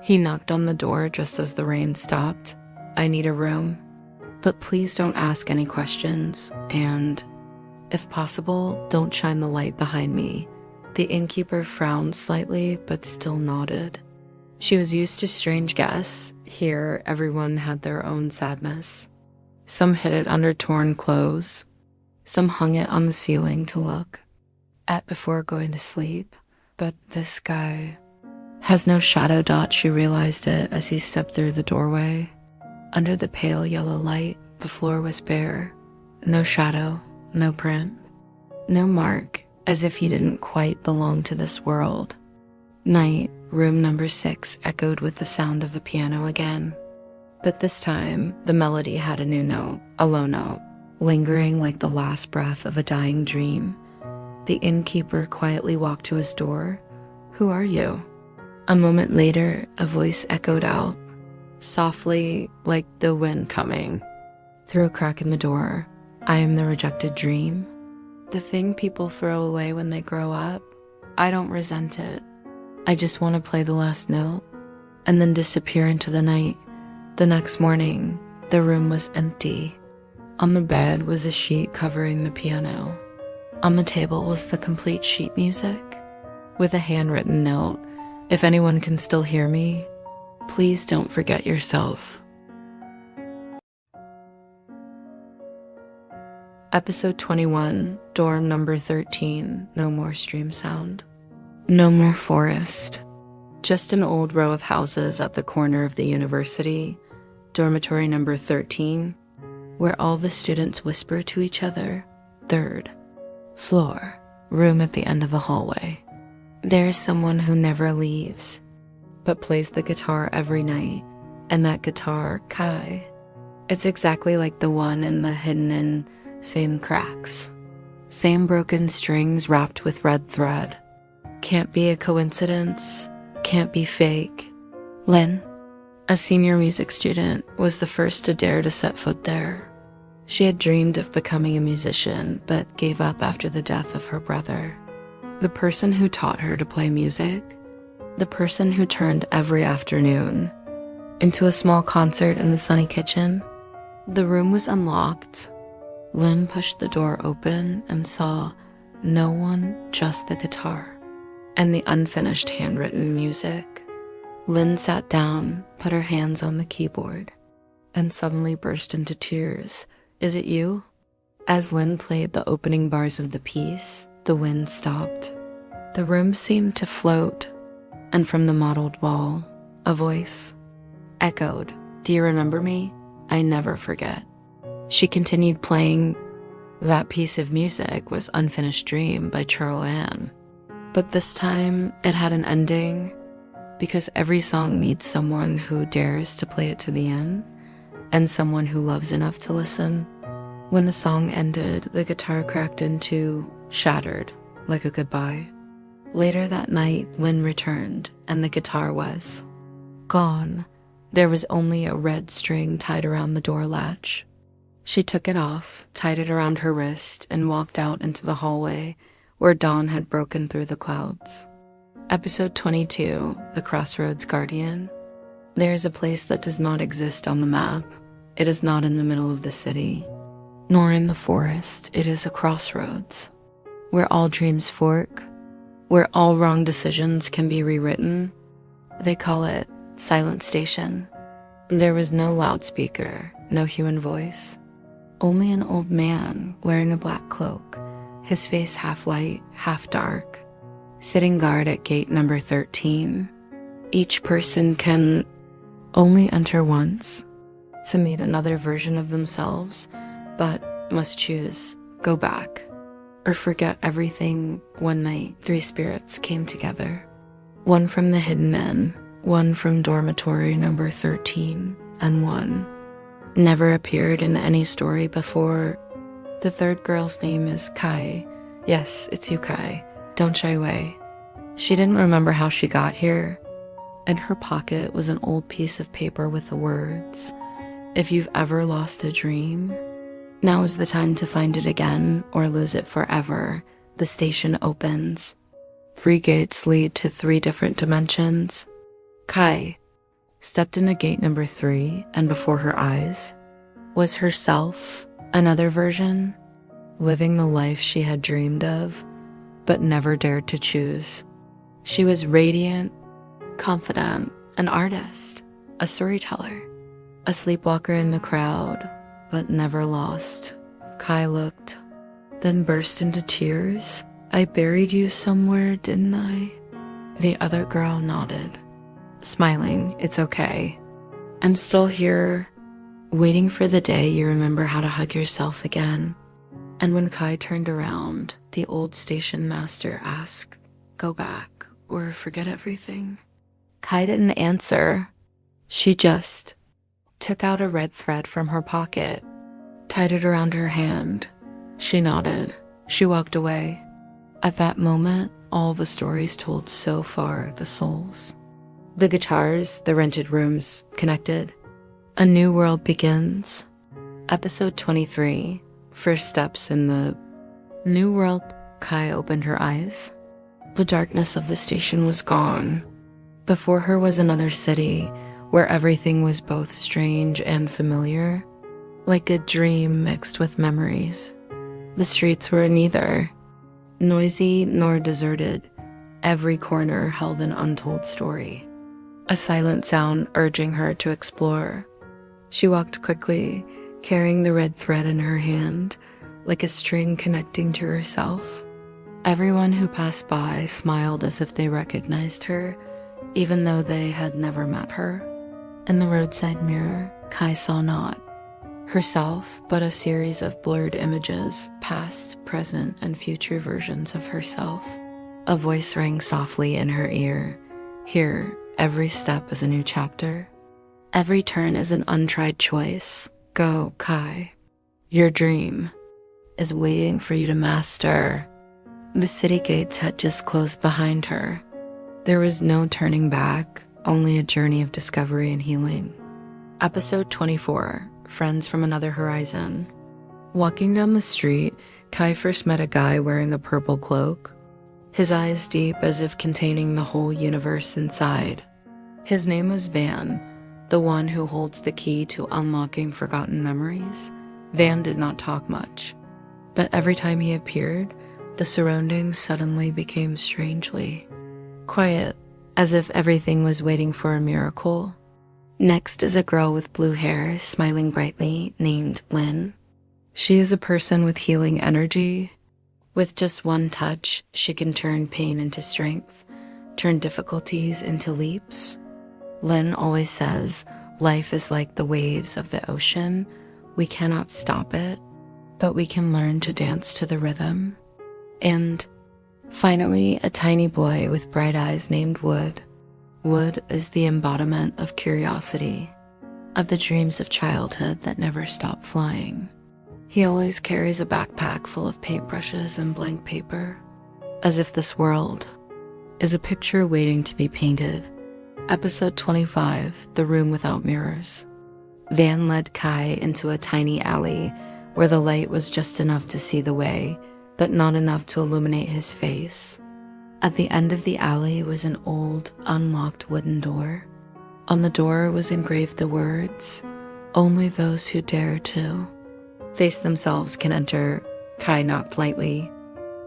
He knocked on the door just as the rain stopped. I need a room, but please don't ask any questions, and, if possible, don't shine the light behind me. The innkeeper frowned slightly, but still nodded. She was used to strange guests. Here, everyone had their own sadness. Some hid it under torn clothes. Some hung it on the ceiling to look at before going to sleep. But this guy has no shadow. She realized it as he stepped through the doorway. Under the pale yellow light, the floor was bare. No shadow, no print, no mark, as if he didn't quite belong to this world. Night, room number 6 echoed with the sound of the piano again. But this time, the melody had a new note, a low note, lingering like the last breath of a dying dream. The innkeeper quietly walked to his door. "Who are you?" A moment later, a voice echoed out, softly like the wind coming through a crack in the door. "I am the rejected dream. The thing people throw away when they grow up. I don't resent it. I just want to play the last note and then disappear into the night." The next morning, the room was empty. On the bed was a sheet covering the piano. On the table was the complete sheet music, with a handwritten note: "If anyone can still hear me, please don't forget yourself." Episode 21, Dorm number 13, No More Stream Sound. No more forest. Just an old row of houses at the corner of the university. Dormitory number 13, where all the students whisper to each other. 3rd floor, room at the end of the hallway. There is someone who never leaves, but plays the guitar every night. And that guitar, Kai, it's exactly like the one in the Hidden Inn. Same cracks, same broken strings wrapped with red thread. Can't be a coincidence, can't be fake. Lynn, A senior music student, was the first to dare to set foot there. She had dreamed of becoming a musician, but gave up after the death of her brother. The person who taught her to play music, the person who turned every afternoon into a small concert in the sunny kitchen. The room was unlocked. Lynn pushed the door open and saw no one, just the guitar and the unfinished handwritten music. Lynn sat down, put her hands on the keyboard, and suddenly burst into tears. "Is it you?" As Lynn played the opening bars of the piece, the wind stopped. The room seemed to float, and from the mottled wall, a voice echoed, "Do you remember me? I never forget." She continued playing. That piece of music was Unfinished Dream by Churl Ann. But this time, it had an ending, because every song needs someone who dares to play it to the end, and someone who loves enough to listen. When the song ended, the guitar cracked into shattered, like a goodbye. Later that night, Lynn returned, and the guitar was gone. There was only a red string tied around the door latch. She took it off, tied it around her wrist, and walked out into the hallway where dawn had broken through the clouds. Episode 22, The Crossroads Guardian. There is a place that does not exist on the map. It is not in the middle of the city, nor in the forest. It is a crossroads, where all dreams fork, where all wrong decisions can be rewritten. They call it Silent Station. There was no loudspeaker, no human voice, only an old man wearing a black cloak, his face half light, half dark, sitting guard at gate number 13. Each person can only enter once to meet another version of themselves, but must choose go back or forget everything. One night, 3 spirits came together, one from the hidden inn, one from dormitory number 13, and one never appeared in any story before. The third girl's name is Kai. Yes, it's you, Kai. Don't shy away. She didn't remember how she got here. In her pocket was an old piece of paper with the words, "If you've ever lost a dream, now is the time to find it again or lose it forever. The station opens. 3 gates lead to 3 different dimensions." Kai stepped into gate number 3, and before her eyes was herself, another version, living the life she had dreamed of, but never dared to choose. She was radiant, confident, an artist, a storyteller, a sleepwalker in the crowd, but never lost. Kai looked, then burst into tears. "I buried you somewhere, didn't I?" The other girl nodded, smiling. "It's okay. I'm still here, waiting for the day you remember how to hug yourself again." And when Kai turned around, the old station master asked, "Go back or forget everything?" Kai didn't answer. She just took out a red thread from her pocket, tied it around her hand. She nodded. She walked away. At that moment, all the stories told so far, the souls, the guitars, the rented rooms connected. A new world begins. Episode 23, First Steps in the New World. Kai opened her eyes. The darkness of the station was gone. Before her was another city where everything was both strange and familiar, like a dream mixed with memories. The streets were neither noisy nor deserted. Every corner held an untold story, a silent sound urging her to explore. She walked quickly, carrying the red thread in her hand, like a string connecting to herself. Everyone who passed by smiled as if they recognized her, even though they had never met her. In the roadside mirror, Kai saw not herself, but a series of blurred images, past, present, and future versions of herself. A voice rang softly in her ear. "Here, every step is a new chapter. Every turn is an untried choice. Go, Kai. Your dream is waiting for you to master." The city gates had just closed behind her. There was no turning back, only a journey of discovery and healing. Episode 24, Friends from Another Horizon. Walking down the street, Kai first met a guy wearing a purple cloak, his eyes deep as if containing the whole universe inside. His name was Van, the one who holds the key to unlocking forgotten memories. Van did not talk much, but every time he appeared, the surroundings suddenly became strangely quiet, as if everything was waiting for a miracle. Next is a girl with blue hair, smiling brightly, named Lynn. She is a person with healing energy. With just one touch, she can turn pain into strength, turn difficulties into leaps. Lynn always says, life is like the waves of the ocean. We cannot stop it, but we can learn to dance to the rhythm. And finally, a tiny boy with bright eyes named Wood. Wood is the embodiment of curiosity, of the dreams of childhood that never stop flying. He always carries a backpack full of paintbrushes and blank paper, as if this world is a picture waiting to be painted. Episode 25, The Room Without Mirrors. Van led Kai into a tiny alley where the light was just enough to see the way, but not enough to illuminate his face. At the end of the alley was an old, unlocked wooden door. On the door was engraved the words, "Only those who dare to face themselves can enter." Kai knocked lightly.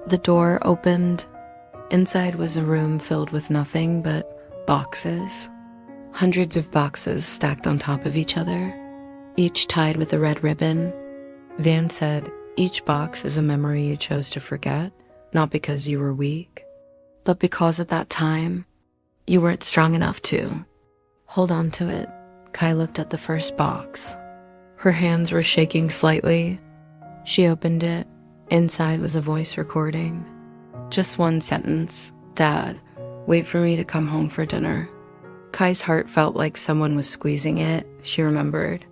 The door opened. Inside was a room filled with nothing but boxes. Hundreds of boxes stacked on top of each other, each tied with a red ribbon. Van said, each box is a memory you chose to forget, not because you were weak, but because at that time, you weren't strong enough to. Hold on to it. Kai looked at the first box. Her hands were shaking slightly. She opened it. Inside was a voice recording. Just one sentence. "Dad, wait for me to come home for dinner." Kai's heart felt like someone was squeezing it, she remembered.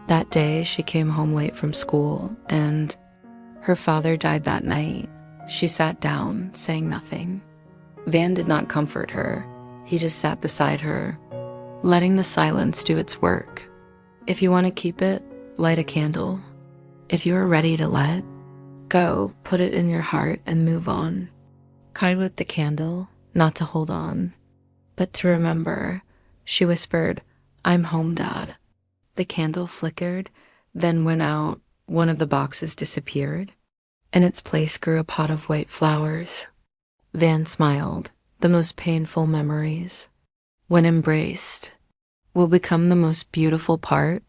That day, she came home late from school, and her father died that night. She sat down, saying nothing. Van did not comfort her. He just sat beside her, letting the silence do its work. If you want to keep it, light a candle. If you are ready to let go, put it in your heart and move on. Kai lit the candle, not to hold on, but to remember. She whispered, "I'm home, Dad." The candle flickered, then went out. One of the boxes disappeared. In its place grew a pot of white flowers. Van smiled. The most painful memories, when embraced, will become the most beautiful part.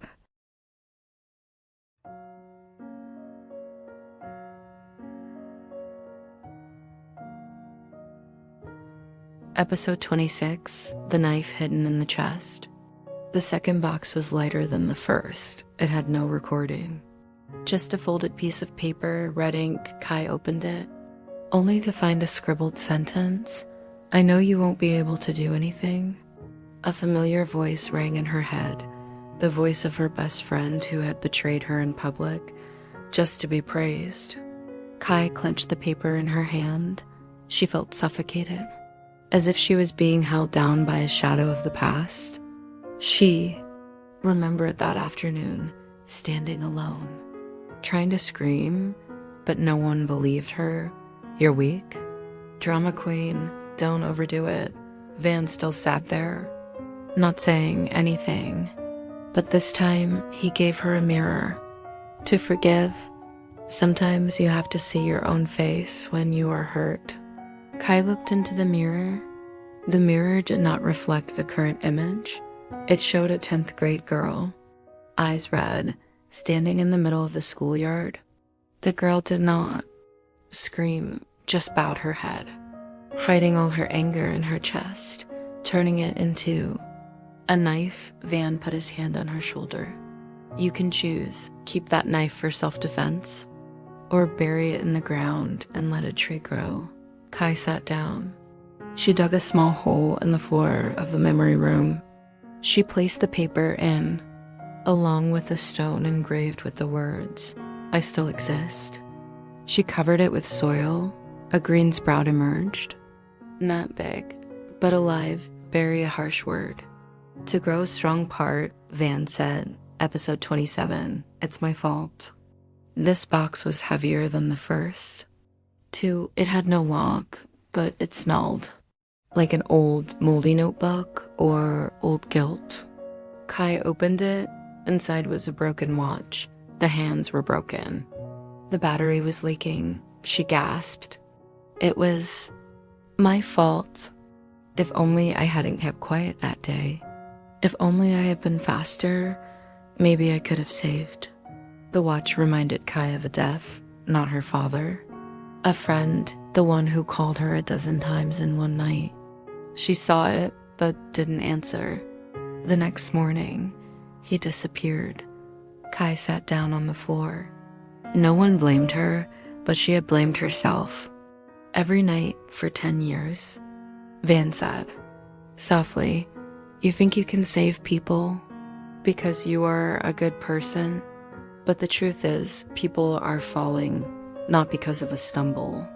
Episode 26, The Knife Hidden in the Chest. The second box was lighter than the first. It had no recording. Just a folded piece of paper, red ink. Kai opened it, only to find a scribbled sentence. "I know you won't be able to do anything." A familiar voice rang in her head, the voice of her best friend who had betrayed her in public, just to be praised. Kai clenched the paper in her hand. She felt suffocated, as if she was being held down by a shadow of the past. She remembered that afternoon, standing alone, trying to scream, but no one believed her. "You're weak? Drama queen, don't overdo it." Van still sat there, not saying anything. But this time, he gave her a mirror to forgive. Sometimes you have to see your own face when you are hurt. Kai looked into the mirror. The mirror did not reflect the current image. It showed a 10th grade girl, eyes red, standing in the middle of the schoolyard. The girl did not scream, just bowed her head, hiding all her anger in her chest, turning it into a knife. Van put his hand on her shoulder. "You can choose. Keep that knife for self-defense, or bury it in the ground and let a tree grow." Kai sat down. She dug a small hole in the floor of the memory room. She placed the paper in, along with a stone engraved with the words, "I still exist." She covered it with soil. A green sprout emerged. Not big, but alive, bury a harsh word. To grow a strong part, Van said, episode 27, it's my fault. This box was heavier than the first. 2, it had no lock, but it smelled like an old moldy notebook or old guilt. Kai opened it. Inside was a broken watch. The hands were broken. The battery was leaking. She gasped. It was my fault. If only I hadn't kept quiet that day. If only I had been faster, maybe I could have saved. The watch reminded Kai of a death, not her father. A friend, the one who called her a dozen times in one night. She saw it, but didn't answer. The next morning, he disappeared. Kai sat down on the floor. No one blamed her, but she had blamed herself. Every night for 10 years. Van said, softly, you think you can save people because you are a good person, but the truth is people are falling not because of a stumble,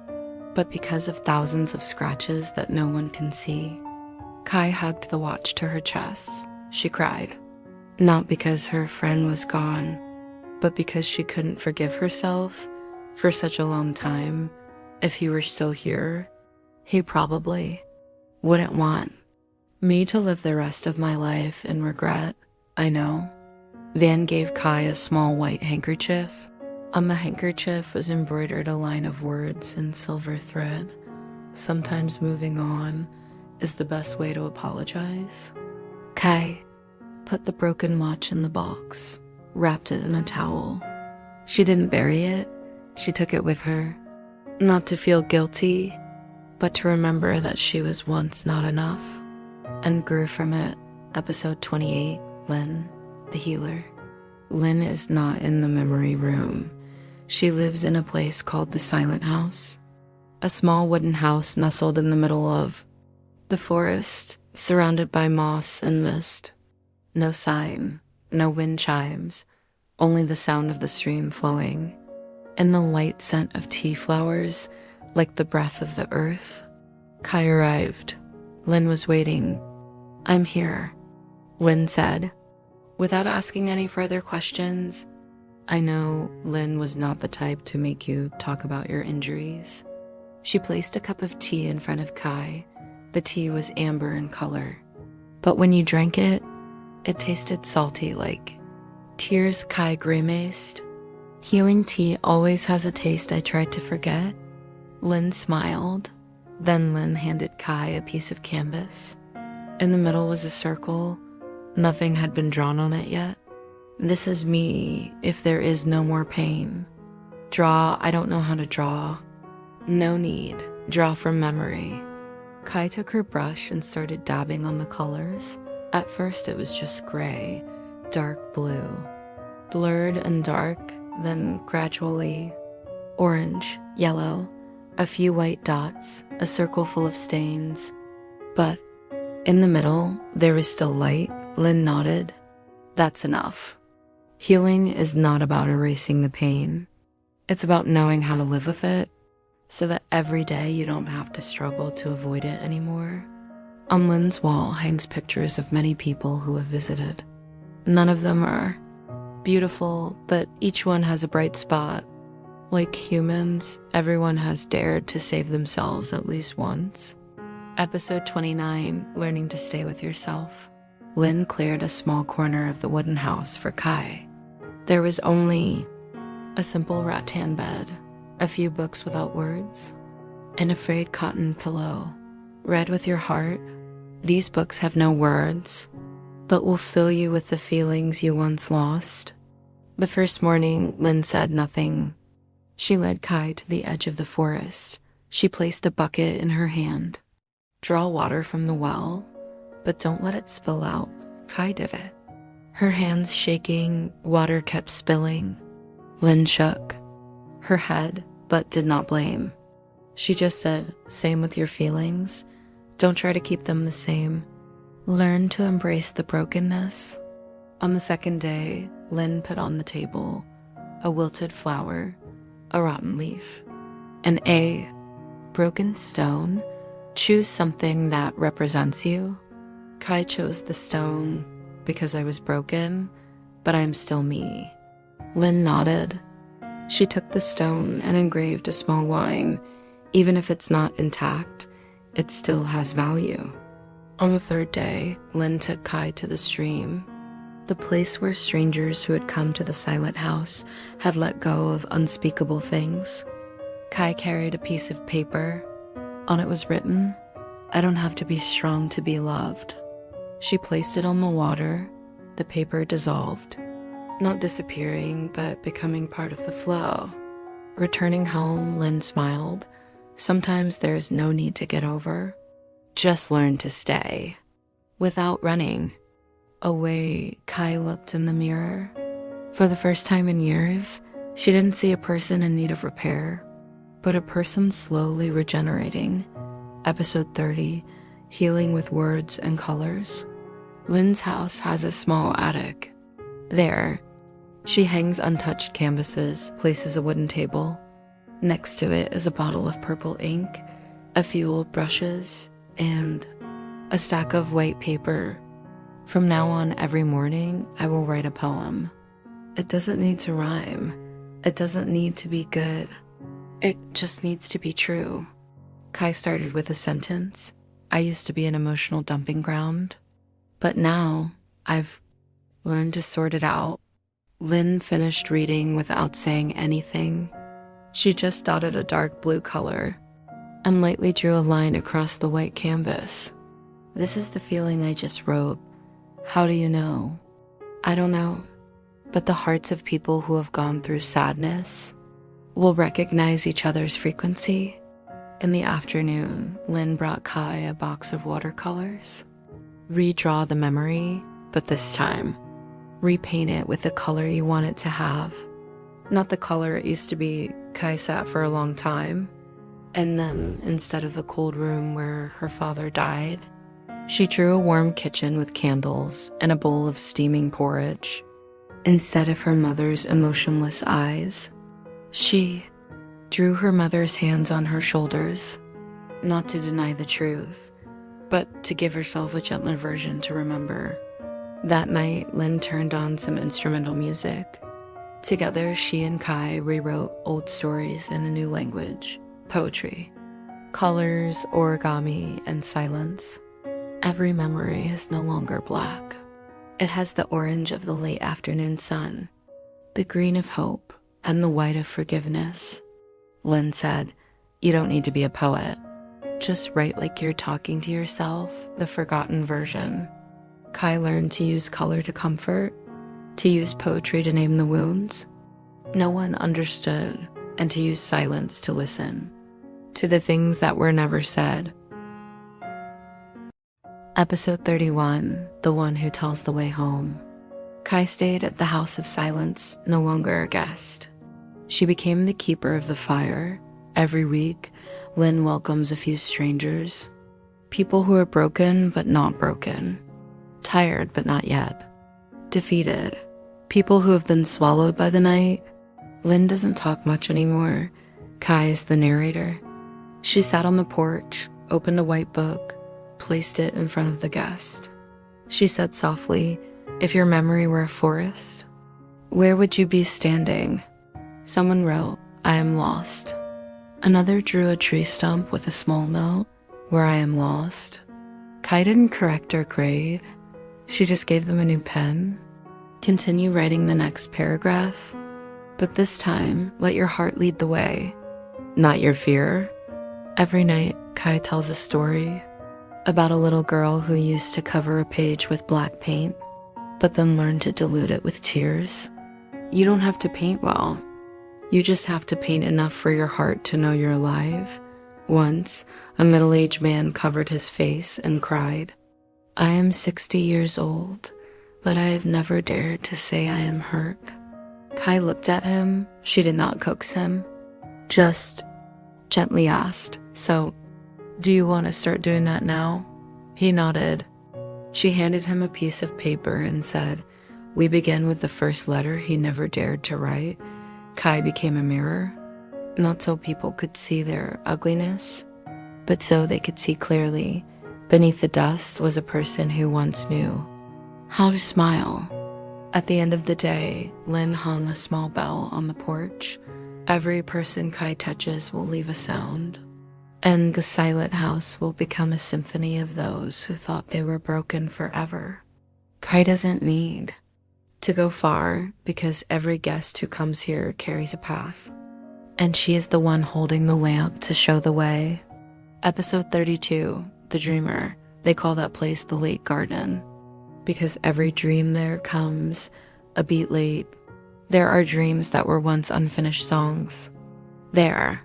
but because of thousands of scratches that no one can see. Kai hugged the watch to her chest. She cried, not because her friend was gone, but because she couldn't forgive herself for such a long time. If he were still here, he probably wouldn't want me to live the rest of my life in regret, I know. Van gave Kai a small white handkerchief. On the handkerchief was embroidered a line of words in silver thread. Sometimes moving on is the best way to apologize. Kai put the broken watch in the box, wrapped it in a towel. She didn't bury it, she took it with her. Not to feel guilty, but to remember that she was once not enough, and grew from it. Episode 28, Lynn, the healer. Lynn is not in the memory room. She lives in a place called the Silent House, a small wooden house nestled in the middle of the forest, surrounded by moss and mist. No sign, no wind chimes, only the sound of the stream flowing, and the light scent of tea flowers like the breath of the earth. Kai arrived. Lynn was waiting. I'm here, Lynn said, without asking any further questions. I know Lynn was not the type to make you talk about your injuries. She placed a cup of tea in front of Kai. The tea was amber in color, but when you drank it, it tasted salty like tears. Kai grimaced. Healing tea always has a taste I tried to forget. Lynn smiled. Then Lynn handed Kai a piece of canvas. In the middle was a circle. Nothing had been drawn on it yet. This is me if there is no more pain. Draw, I don't know how to draw. No need, draw from memory. Kai took her brush and started dabbing on the colors. At first it was just gray, dark blue, blurred and dark, then gradually orange, yellow, a few white dots, a circle full of stains. But in the middle, there was still light. Lynn nodded. That's enough. Healing is not about erasing the pain. It's about knowing how to live with it so that every day you don't have to struggle to avoid it anymore. On Lynn's wall hangs pictures of many people who have visited. None of them are beautiful, but each one has a bright spot. Like humans, everyone has dared to save themselves at least once. Episode 29, Learning to Stay with Yourself. Lynn cleared a small corner of the wooden house for Kai. There was only a simple rattan bed, a few books without words, an frayed cotton pillow. Read with your heart. These books have no words, but will fill you with the feelings you once lost. The first morning, Lynn said nothing. She led Kai to the edge of the forest. She placed a bucket in her hand. Draw water from the well, but don't let it spill out. Kai did it. Her hands shaking, water kept spilling. Lynn shook her head, but did not blame. She just said, same with your feelings. Don't try to keep them the same. Learn to embrace the brokenness. On the second day, Lynn put on the table a wilted flower, a rotten leaf, and a broken stone. Choose something that represents you. Kai chose the stone because I was broken, but I am still me. Lynn nodded. She took the stone and engraved a small line. Even if it's not intact, it still has value. On the third day, Lynn took Kai to the stream, the place where strangers who had come to the silent house had let go of unspeakable things. Kai carried a piece of paper. On it was written, "I don't have to be strong to be loved." She placed it on the water. The paper dissolved, not disappearing, but becoming part of the flow. Returning home, Lynn smiled. Sometimes there is no need to get over. Just learn to stay. Without running away, Kai looked in the mirror. For the first time in years, she didn't see a person in need of repair, but a person slowly regenerating. Episode 30, Healing with Words and Colors. Lynn's house has a small attic. There, she hangs untouched canvases, places a wooden table. Next to it is a bottle of purple ink, a few old brushes, and a stack of white paper. From now on, every morning, I will write a poem. It doesn't need to rhyme. It doesn't need to be good. It just needs to be true. Kai started with a sentence. I used to be an emotional dumping ground, but now I've learned to sort it out. Lynn finished reading without saying anything. She just dotted a dark blue color and lightly drew a line across the white canvas. This is the feeling I just wrote. How do you know? I don't know, but the hearts of people who have gone through sadness will recognize each other's frequency. In the afternoon, Lynn brought Kai a box of watercolors. Redraw the memory, but this time, repaint it with the color you want it to have. Not the color it used to be. Kai sat for a long time, and then, instead of the cold room where her father died, she drew a warm kitchen with candles and a bowl of steaming porridge. Instead of her mother's emotionless eyes, she drew her mother's hands on her shoulders, not to deny the truth, but to give herself a gentler version to remember. That night, Lynn turned on some instrumental music. Together, she and Kai rewrote old stories in a new language, poetry, colors, origami, and silence. Every memory is no longer black. It has the orange of the late afternoon sun, the green of hope, and the white of forgiveness. Lynn said, "You don't need to be a poet. Just write like you're talking to yourself, the forgotten version." Kai learned to use color to comfort, to use poetry to name the wounds no one understood, and to use silence to listen to the things that were never said. Episode 31, The One Who Tells the Way Home. Kai stayed at the House of Silence, no longer a guest. She became the keeper of the fire. Every week, Lynn welcomes a few strangers. People who are broken but not broken. Tired but not yet. Defeated. People who have been swallowed by the night. Lynn doesn't talk much anymore. Kai is the narrator. She sat on the porch, opened a white book, placed it in front of the guest. She said softly, "If your memory were a forest, where would you be standing?" Someone wrote, "I am lost." Another drew a tree stump with a small note, "Where I am lost." Kai didn't correct or grade. She just gave them a new pen. Continue writing the next paragraph, but this time, let your heart lead the way, not your fear. Every night, Kai tells a story about a little girl who used to cover a page with black paint, but then learned to dilute it with tears. You don't have to paint well. You just have to paint enough for your heart to know you're alive. Once, a middle-aged man covered his face and cried, "I am 60 years old, but I have never dared to say I am hurt." Kai looked at him. She did not coax him, just gently asked, "So, do you want to start doing that now?" He nodded. She handed him a piece of paper and said, "We begin with the first letter he never dared to write." Kai became a mirror, not so people could see their ugliness, but so they could see clearly. Beneath the dust was a person who once knew how to smile. At the end of the day, Lynn hung a small bell on the porch. Every person Kai touches will leave a sound, and the silent house will become a symphony of those who thought they were broken forever. Kai doesn't need to go far because every guest who comes here carries a path, and she is the one holding the lamp to show the way. Episode 32, The Dreamer. They call that place the Late Garden because every dream there comes a beat late. There are dreams that were once unfinished songs. There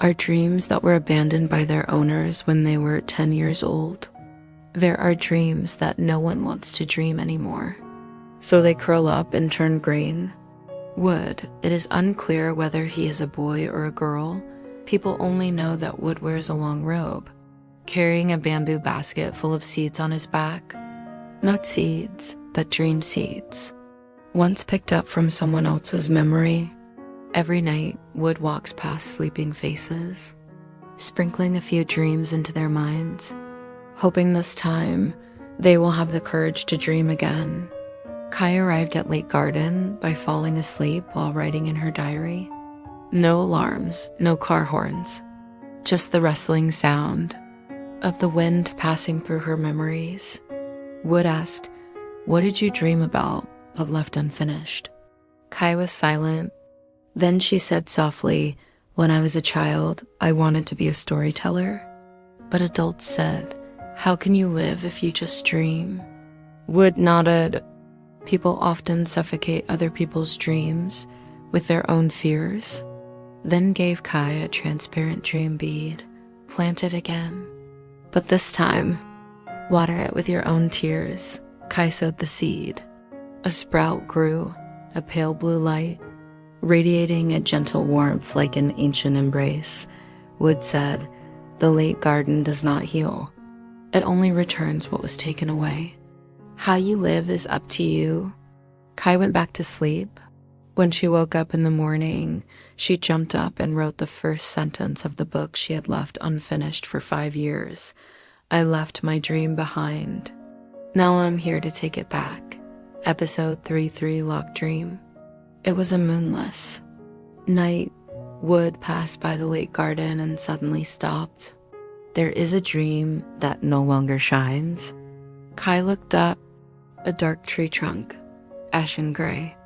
are dreams that were abandoned by their owners when they were 10 years old. There are dreams that no one wants to dream anymore, so they curl up and turn grain. Wood, it is unclear whether he is a boy or a girl. People only know that Wood wears a long robe, carrying a bamboo basket full of seeds on his back. Not seeds, but dream seeds. Once picked up from someone else's memory. Every night, Wood walks past sleeping faces, sprinkling a few dreams into their minds, hoping this time they will have the courage to dream again. Kai arrived at Lake Garden by falling asleep while writing in her diary. No alarms, no car horns, just the rustling sound of the wind passing through her memories. Wood asked, "What did you dream about but left unfinished?" Kai was silent. Then she said softly, "When I was a child, I wanted to be a storyteller." But adults said, "How can you live if you just dream?" Wood nodded. People often suffocate other people's dreams with their own fears. Then gave Kai a transparent dream bead. Plant it again. But this time, water it with your own tears. Kai sowed the seed. A sprout grew, a pale blue light, radiating a gentle warmth like an ancient embrace. Wood said, "The late garden does not heal. It only returns what was taken away. How you live is up to you." Kai went back to sleep. When she woke up in the morning, she jumped up and wrote the first sentence of the book she had left unfinished for 5 years. "I left my dream behind. Now I'm here to take it back." Episode 33, Locked Dream. It was a moonless night. Wood passed by the lake garden and suddenly stopped. There is a dream that no longer shines. Kai looked up. A dark tree trunk, ashen gray.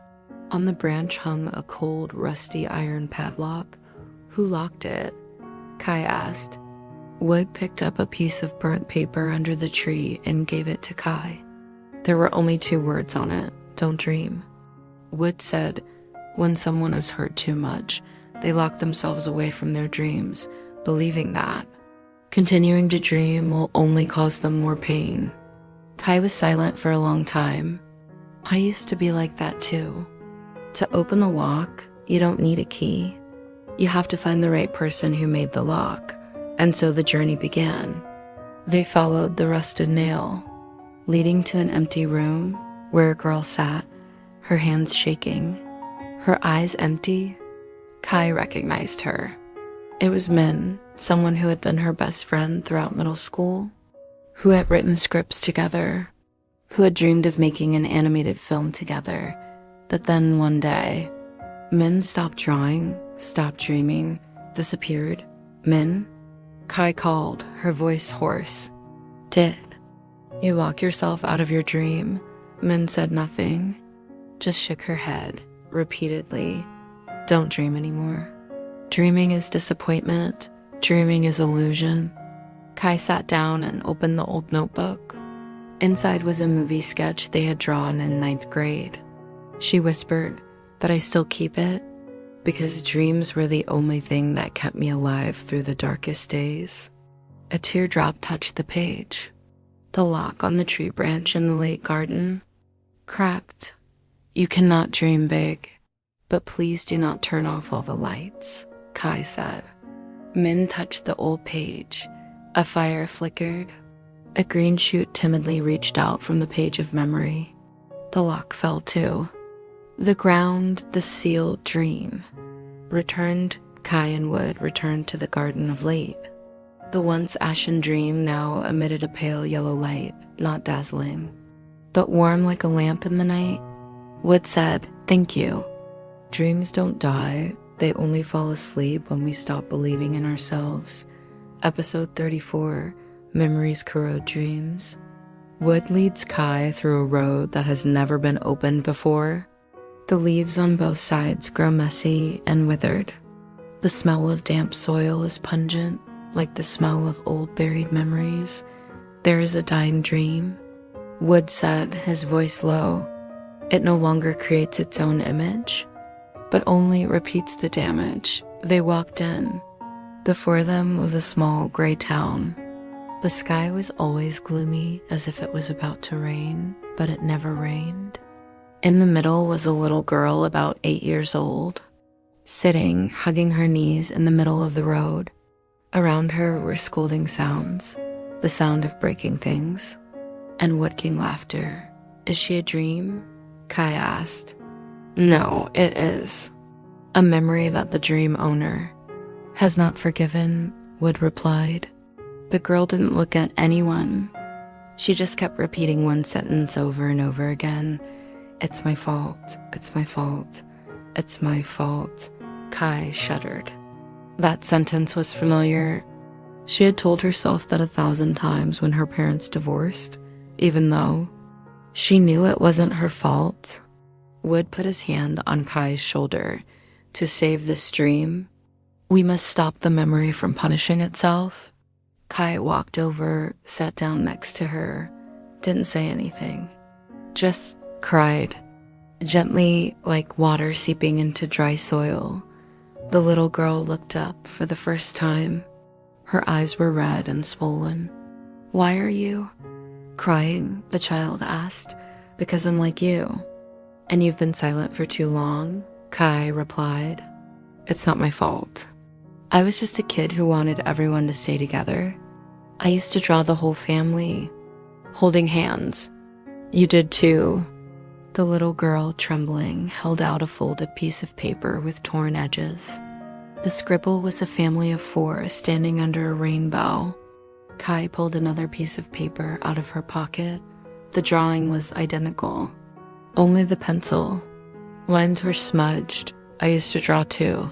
On the branch hung a cold, rusty iron padlock. Who locked it? Kai asked. Wood picked up a piece of burnt paper under the tree and gave it to Kai. There were only 2 words on it: "Don't dream." Wood said, when someone is hurt too much, they lock themselves away from their dreams, believing that continuing to dream will only cause them more pain. Kai was silent for a long time. I used to be like that too. To open the lock, you don't need a key. You have to find the right person who made the lock. And so the journey began. They followed the rusted nail, leading to an empty room where a girl sat, her hands shaking, her eyes empty. Kai recognized her. It was Min, someone who had been her best friend throughout middle school, who had written scripts together, who had dreamed of making an animated film together. But then one day, Min stopped drawing, stopped dreaming, disappeared. Min? Kai called, her voice hoarse. Did you lock yourself out of your dream? Min said nothing, just shook her head repeatedly. Don't dream anymore. Dreaming is disappointment. Dreaming is illusion. Kai sat down and opened the old notebook. Inside was a movie sketch they had drawn in 9th grade. She whispered, "But I still keep it, because dreams were the only thing that kept me alive through the darkest days." A teardrop touched the page. The lock on the tree branch in the lake garden cracked. "You cannot dream big, but please do not turn off all the lights," Kai said. Min touched the old page. A fire flickered. A green shoot timidly reached out from the page of memory. The lock fell too. The ground, the sealed dream, returned. Kai and Wood returned to the Garden of Late. The once ashen dream now emitted a pale yellow light, not dazzling, but warm like a lamp in the night. Wood said, "Thank you." Dreams don't die, they only fall asleep when we stop believing in ourselves. Episode 34, Memories Corrode Dreams. Wood leads Kai through a road that has never been opened before. The leaves on both sides grow messy and withered. The smell of damp soil is pungent, like the smell of old buried memories. There is a dying dream. Wood said, his voice low. It no longer creates its own image, but only repeats the damage. They walked in. Before them was a small gray town. The sky was always gloomy, as if it was about to rain, but it never rained. In the middle was a little girl about 8 years old, sitting, hugging her knees in the middle of the road. Around her were scolding sounds, the sound of breaking things, and woodking laughter. "Is she a dream?" Kai asked. "No, it is. A memory that the dream owner has not forgiven," Wood replied. The girl didn't look at anyone. She just kept repeating one sentence over and over again. "It's my fault, it's my fault, it's my fault." Kai shuddered. That sentence was familiar. She had told herself that 1,000 times when her parents divorced, even though she knew it wasn't her fault. Wood put his hand on Kai's shoulder. "To save this dream, we must stop the memory from punishing itself." Kai walked over, sat down next to her, didn't say anything, just cried, gently like water seeping into dry soil. The little girl looked up for the first time. Her eyes were red and swollen. "Why are you crying?" the child asked. "Because I'm like you." "And you've been silent for too long?" Kai replied. "It's not my fault. I was just a kid who wanted everyone to stay together. I used to draw the whole family, holding hands. You did too." The little girl, trembling, held out a folded piece of paper with torn edges. The scribble was a family of 4 standing under a rainbow. Kai pulled another piece of paper out of her pocket. The drawing was identical, only the pencil. Lines were smudged. I used to draw too,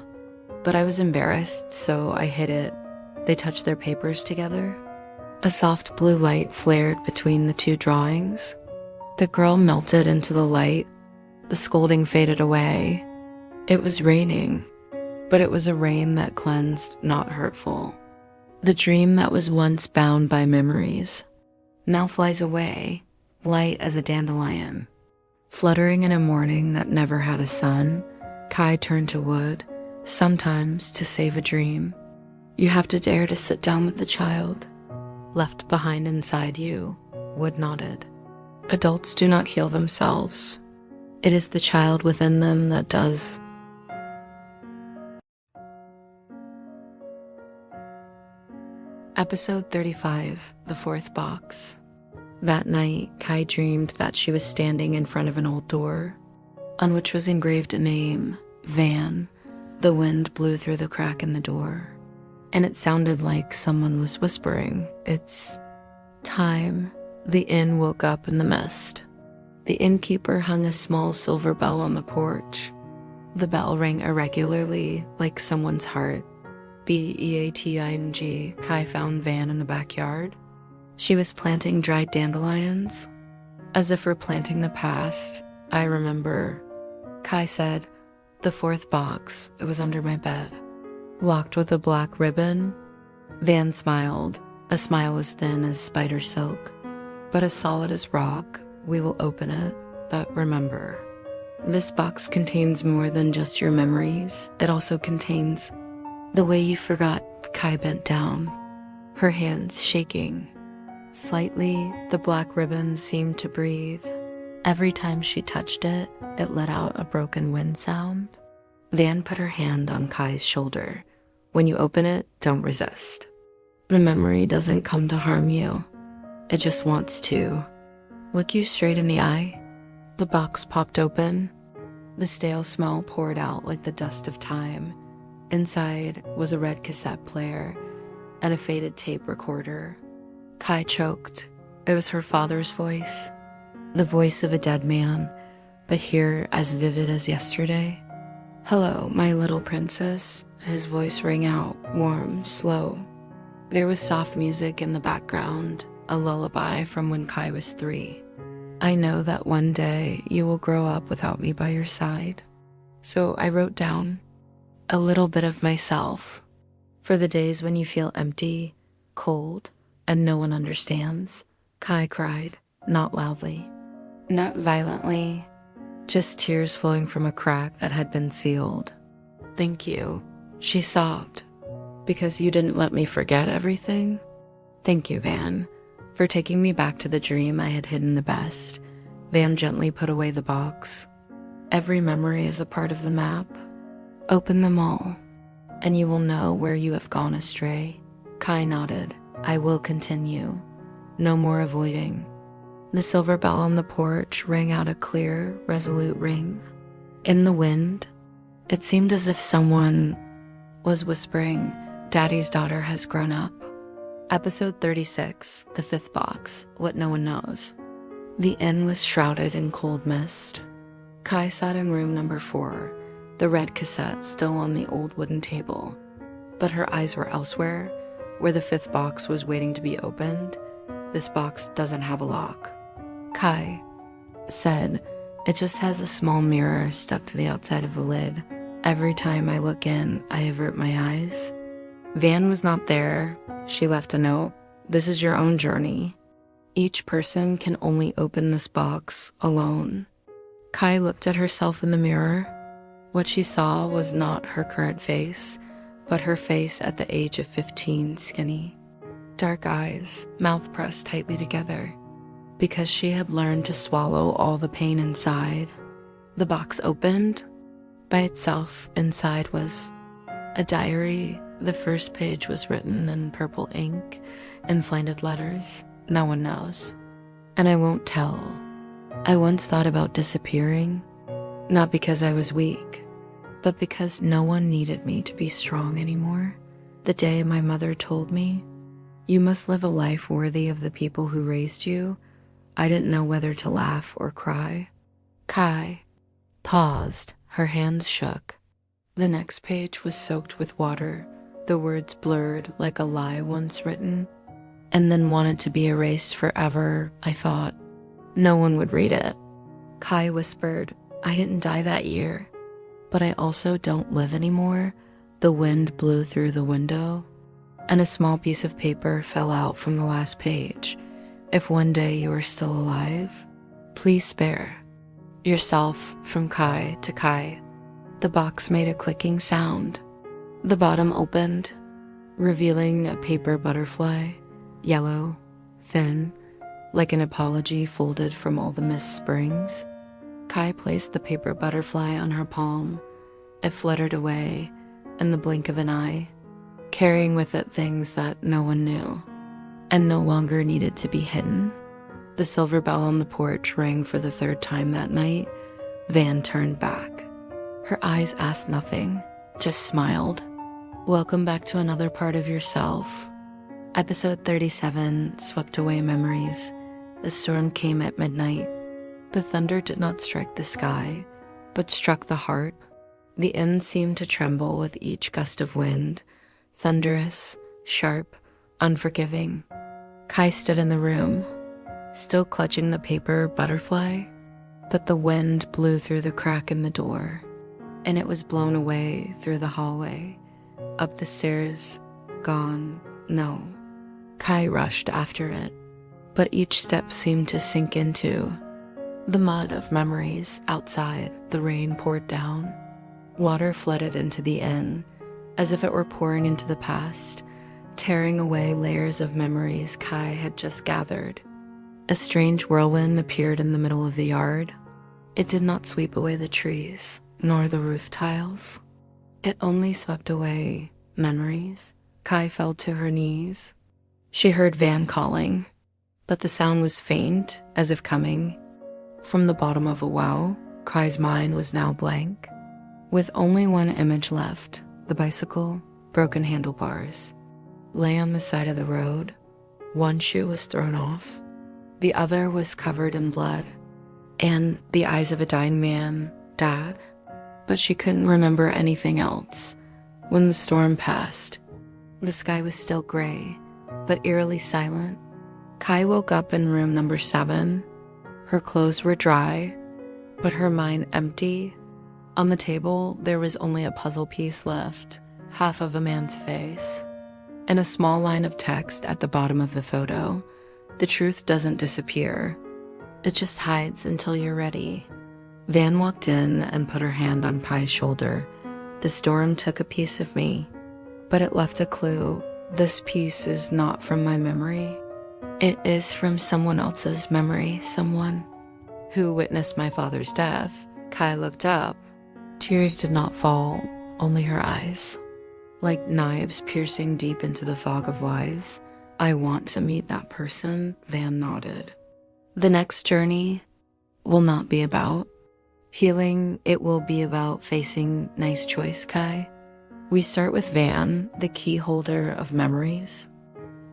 but I was embarrassed, so I hid it. They touched their papers together. A soft blue light flared between the 2 drawings. The girl melted into the light. The scolding faded away. It was raining, but it was a rain that cleansed, not hurtful. The dream that was once bound by memories now flies away, light as a dandelion. Fluttering in a morning that never had a sun, Kai turned to Wood, sometimes to save a dream. "You have to dare to sit down with the child left behind inside you," Wood nodded. "Adults do not heal themselves. It is the child within them that does." Episode 35, The Fourth Box. That night, Kai dreamed that she was standing in front of an old door, on which was engraved a name, Van. The wind blew through the crack in the door, and it sounded like someone was whispering, "It's time." The inn woke up in the mist. The innkeeper hung a small silver bell on the porch. The bell rang irregularly, like someone's heart. Beating. Kai found Van in the backyard. She was planting dried dandelions. "As if we're planting the past, I remember." Kai said, "The 4th box, it was under my bed. Locked with a black ribbon." Van smiled, a smile as thin as spider silk, but as solid as rock. "We will open it, but remember, this box contains more than just your memories. It also contains the way you forgot." Kai bent down, her hands shaking. Slightly, the black ribbon seemed to breathe. Every time she touched it, it let out a broken wind sound. Van put her hand on Kai's shoulder. "When you open it, don't resist. The memory doesn't come to harm you. It just wants to look you straight in the eye." The box popped open. The stale smell poured out like the dust of time. Inside was a red cassette player. and a faded tape recorder. Kai choked. It was her father's voice, the voice of a dead man, but here as vivid as yesterday. "Hello, my little princess." His voice rang out, warm, slow. There was soft music in the background, a lullaby from when Kai was 3. "I know that one day you will grow up without me by your side." So I wrote down a little bit of myself for the days when you feel empty, cold, and no one understands. Kai cried, not loudly, not violently, just tears flowing from a crack that had been sealed. "Thank you," she sobbed, "because you didn't let me forget everything. Thank you, Van, for taking me back to the dream I had hidden the best." Van gently put away the box. "Every memory is a part of the map. Open them all, and you will know where you have gone astray." Kai nodded. "I will continue. No more avoiding." The silver bell on the porch rang out a clear, resolute ring. In the wind, it seemed as if someone was whispering, "Daddy's daughter has grown up." Episode 36, The Fifth Box, What No One Knows. The inn was shrouded in cold mist. Kai sat in room number 4, the red cassette still on the old wooden table. But her eyes were elsewhere, where the 5th box was waiting to be opened. "This box doesn't have a lock," Kai said. "It just has a small mirror stuck to the outside of the lid. Every time I look in, I avert my eyes." Van was not there. She left a note. "This is your own journey. Each person can only open this box alone." Kai looked at herself in the mirror. What she saw was not her current face, but her face at the age of 15, skinny. Dark eyes, mouth pressed tightly together, because she had learned to swallow all the pain inside. The box opened. By itself, inside was a diary. The first page was written in purple ink in slanted letters. "No one knows, and I won't tell. I once thought about disappearing, not because I was weak, but because no one needed me to be strong anymore. The day my mother told me, 'You must live a life worthy of the people who raised you,' I didn't know whether to laugh or cry." Kai paused. Her hands shook. The next page was soaked with water, the words blurred like a lie once written, and then wanted to be erased forever. "I thought no one would read it." Kai whispered, "I didn't die that year, but I also don't live anymore." The wind blew through the window, and a small piece of paper fell out from the last page. "If one day you are still alive, please spare yourself from Kai to Kai." The box made a clicking sound. The bottom opened, revealing a paper butterfly, yellow, thin, like an apology folded from all the mist springs. Kai placed the paper butterfly on her palm. It fluttered away in the blink of an eye, carrying with it things that no one knew and no longer needed to be hidden. The silver bell on the porch rang for the 3rd time that night. Van turned back. Her eyes asked nothing, just smiled. "Welcome back to another part of yourself." Episode 37, Swept Away Memories. The storm came at midnight. The thunder did not strike the sky, but struck the heart. The inn seemed to tremble with each gust of wind, thunderous, sharp, unforgiving. Kai stood in the room, still clutching the paper butterfly, but the wind blew through the crack in the door, and it was blown away through the hallway, up the stairs, gone, no. Kai rushed after it, but each step seemed to sink into the mud of memories outside. The rain poured down. Water flooded into the inn, as if it were pouring into the past, tearing away layers of memories Kai had just gathered. A strange whirlwind appeared in the middle of the yard. It did not sweep away the trees, nor the roof tiles. It only swept away memories. Kai fell to her knees. She heard Van calling, but the sound was faint, as if coming from the bottom of a well. Kai's mind was now blank, with only one image left: the bicycle, broken handlebars, lay on the side of the road. One shoe was thrown off. The other was covered in blood, and the eyes of a dying man, Dad. But she couldn't remember anything else. When the storm passed, the sky was still gray, but eerily silent. Kai woke up in room number 7. Her clothes were dry, but her mind empty. On the table, there was only a puzzle piece left, half of a man's face, and a small line of text at the bottom of the photo. The truth doesn't disappear. It just hides until you're ready. Van walked in and put her hand on Kai's shoulder. The storm took a piece of me, but it left a clue. This piece is not from my memory. It is from someone else's memory, someone who witnessed my father's death. Kai looked up. Tears did not fall, only her eyes, like knives piercing deep into the fog of lies. I want to meet that person, Van nodded. The next journey will not be about healing, it will be about facing. Nice choice, Kai. We start with Van, the key holder of memories.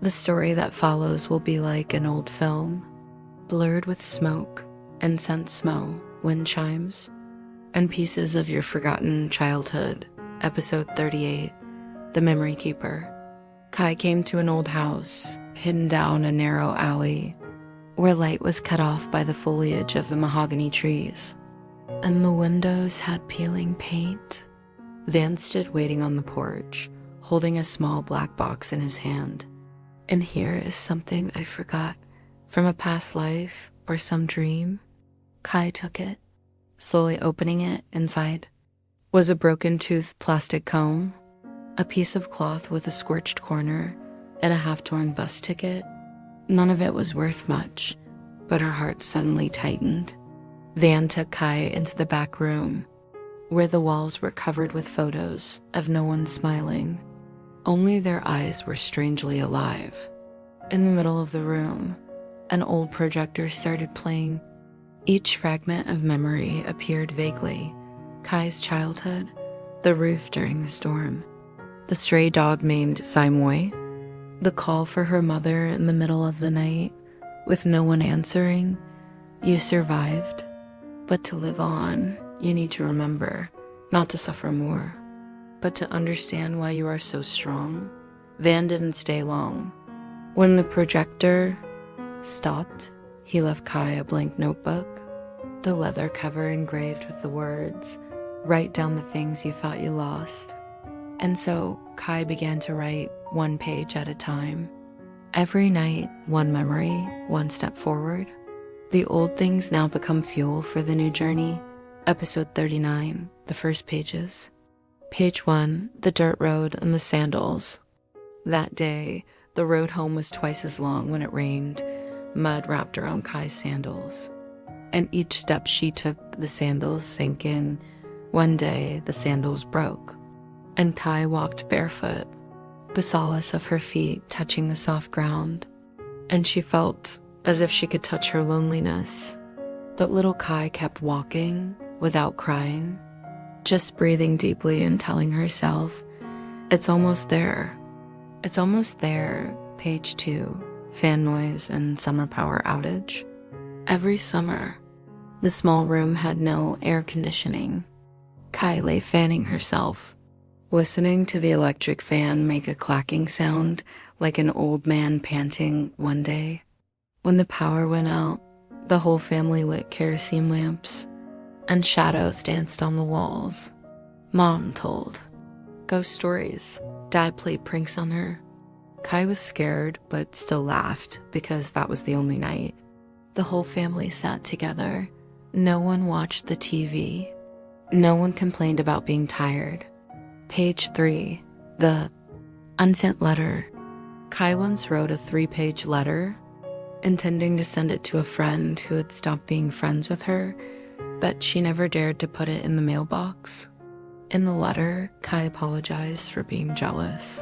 The story that follows will be like an old film, blurred with smoke and scent smell, wind chimes, and pieces of your forgotten childhood. Episode 38, The Memory Keeper. Kai came to an old house, hidden down a narrow alley, where light was cut off by the foliage of the mahogany trees, and the windows had peeling paint. Van stood waiting on the porch, holding a small black box in his hand. And here is something I forgot, from a past life or some dream. Kai took it, slowly opening it. Inside was a broken-toothed plastic comb, a piece of cloth with a scorched corner, and a half-torn bus ticket. None of it was worth much, but her heart suddenly tightened. Van took Kai into the back room, where the walls were covered with photos of no one smiling. Only their eyes were strangely alive. In the middle of the room, an old projector started playing. Each fragment of memory appeared vaguely. Kai's childhood, the roof during the storm, the stray dog named Saimoy, the call for her mother in the middle of the night with no one answering. You survived, but to live on, you need to remember, not to suffer more, but to understand why you are so strong. Van didn't stay long. When the projector stopped, he left Kai a blank notebook, the leather cover engraved with the words, "Write down the things you thought you lost." And so Kai began to write, one page at a time. Every night, one memory, one step forward. The old things now become fuel for the new journey. Episode 39, the first pages. Page 1, the dirt road and the sandals. That day, the road home was twice as long when it rained. Mud wrapped around Kai's sandals, and each step she took, the sandals sank in. One day, the sandals broke, and Kai walked barefoot, the solace of her feet touching the soft ground, and she felt as if she could touch her loneliness. But little Kai kept walking without crying, just breathing deeply and telling herself, "It's almost there. It's almost there." Page 2, fan noise and summer power outage. Every summer, the small room had no air conditioning. Kai lay fanning herself, listening to the electric fan make a clacking sound like an old man panting. One day, when the power went out, the whole family lit kerosene lamps, and shadows danced on the walls. Mom told ghost stories. Dad played pranks on her. Kai was scared, but still laughed because that was the only night. The whole family sat together. No one watched the TV. No one complained about being tired. Page 3, the unsent letter. Kai once wrote a 3-page letter, intending to send it to a friend who had stopped being friends with her, but she never dared to put it in the mailbox. In the letter, Kai apologized for being jealous,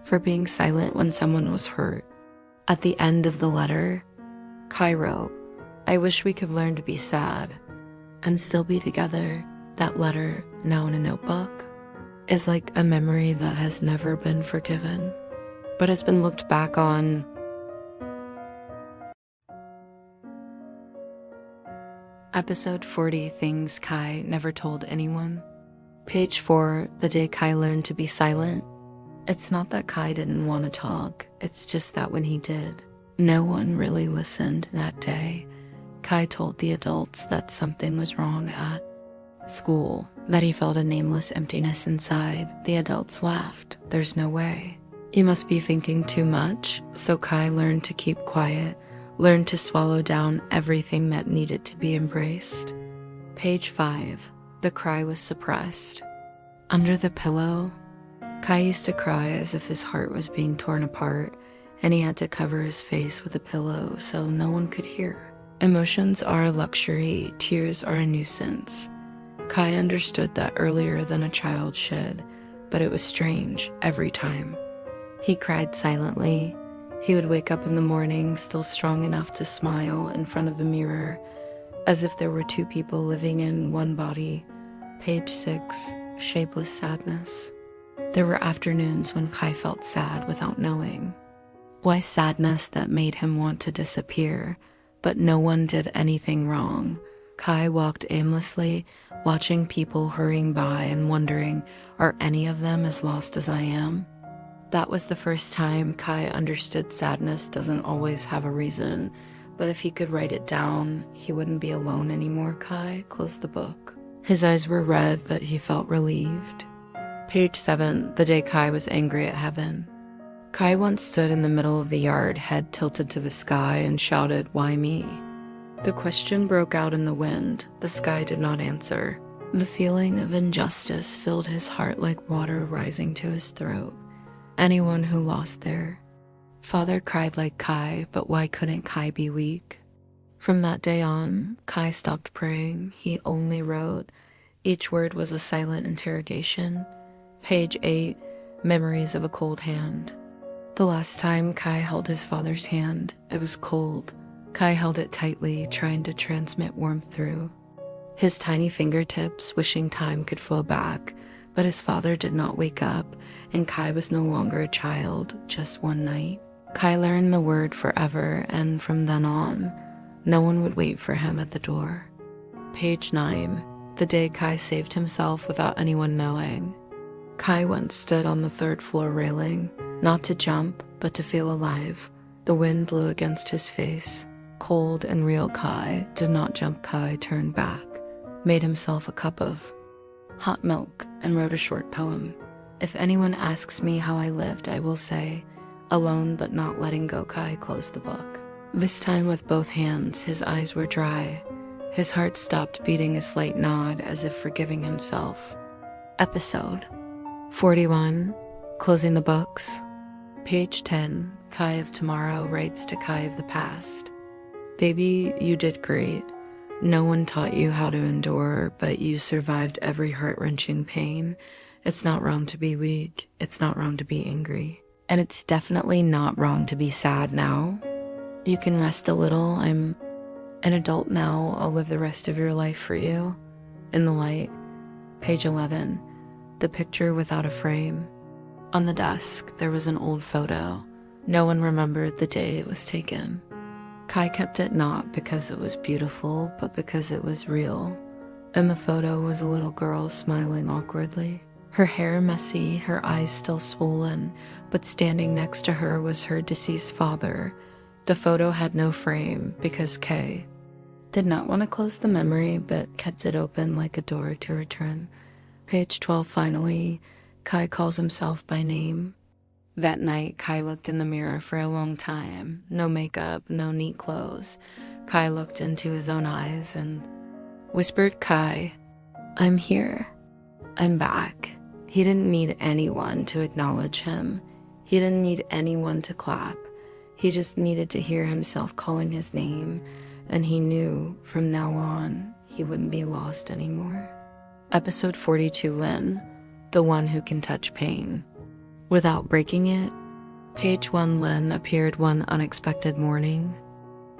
for being silent when someone was hurt. At the end of the letter, Kai wrote, "I wish we could learn to be sad and still be together." That letter, now in a notebook, is like a memory that has never been forgiven. but has been looked back on. Episode 40, Things Kai Never Told Anyone. Page 4, the day Kai learned to be silent. It's not that Kai didn't want to talk, it's just that when he did, no one really listened that day. Kai told the adults that something was wrong at school, that he felt a nameless emptiness inside. The adults laughed. There's no way. You must be thinking too much. So Kai learned to keep quiet, learned to swallow down everything that needed to be embraced. Page 5. The cry was suppressed. Under the pillow, Kai used to cry as if his heart was being torn apart, and he had to cover his face with a pillow so no one could hear. Emotions are a luxury, tears are a nuisance. Kai understood that earlier than a child should, but it was strange every time. He cried silently. He would wake up in the morning still strong enough to smile in front of the mirror, as if there were two people living in one body. Page 6, Shapeless Sadness. There were afternoons when Kai felt sad without knowing. Why sadness that made him want to disappear, but no one did anything wrong. Kai walked aimlessly, watching people hurrying by and wondering, are any of them as lost as I am? That was the first time Kai understood sadness doesn't always have a reason, but if he could write it down, he wouldn't be alone anymore. Kai closed the book. His eyes were red, but he felt relieved. Page 7, the day Kai was angry at heaven. Kai once stood in the middle of the yard, head tilted to the sky, and shouted, "Why me?" The question broke out in the wind. The sky did not answer. The feeling of injustice filled his heart like water rising to his throat. Anyone who lost their father cried like Kai, but why couldn't Kai be weak? From that day on, Kai stopped praying. He only wrote. Each word was a silent interrogation. Page 8, Memories of a Cold Hand. The last time Kai held his father's hand, it was cold. Kai held it tightly, trying to transmit warmth through his tiny fingertips, wishing time could flow back, but his father did not wake up, and Kai was no longer a child, just one night. Kai learned the word forever, and from then on, no one would wait for him at the door. Page 9, the day Kai saved himself without anyone knowing. Kai once stood on the third floor railing, not to jump, but to feel alive. The wind blew against his face. Cold and real Kai did not jump. Kai turned back, made himself a cup of hot milk, and wrote a short poem. If anyone asks me how I lived, I will say, alone but not letting go. Kai closed the book. This time with both hands, his eyes were dry. His heart stopped beating, a slight nod as if forgiving himself. Episode 41, Closing the Books. Page 10, Kai of tomorrow writes to Kai of the past. Baby, you did great. No one taught you how to endure, but you survived every heart-wrenching pain. It's not wrong to be weak. It's not wrong to be angry. And it's definitely not wrong to be sad now. You can rest a little. I'm an adult now. I'll live the rest of your life for you. In the light. Page 11. The picture without a frame. On the desk, there was an old photo. No one remembered the day it was taken. Kai kept it not because it was beautiful, but because it was real. In the photo was a little girl smiling awkwardly. Her hair messy, her eyes still swollen, but standing next to her was her deceased father. The photo had no frame because Kai did not want to close the memory, but kept it open like a door to return. Page 12, finally, Kai calls himself by name. That night, Kai looked in the mirror for a long time. No makeup, no neat clothes. Kai looked into his own eyes and whispered, "Kai, I'm here. I'm back." He didn't need anyone to acknowledge him. He didn't need anyone to clap. He just needed to hear himself calling his name, and he knew from now on he wouldn't be lost anymore. Episode 42, Lynn, the one who can touch pain without breaking it. Page 1, Lynn appeared one unexpected morning.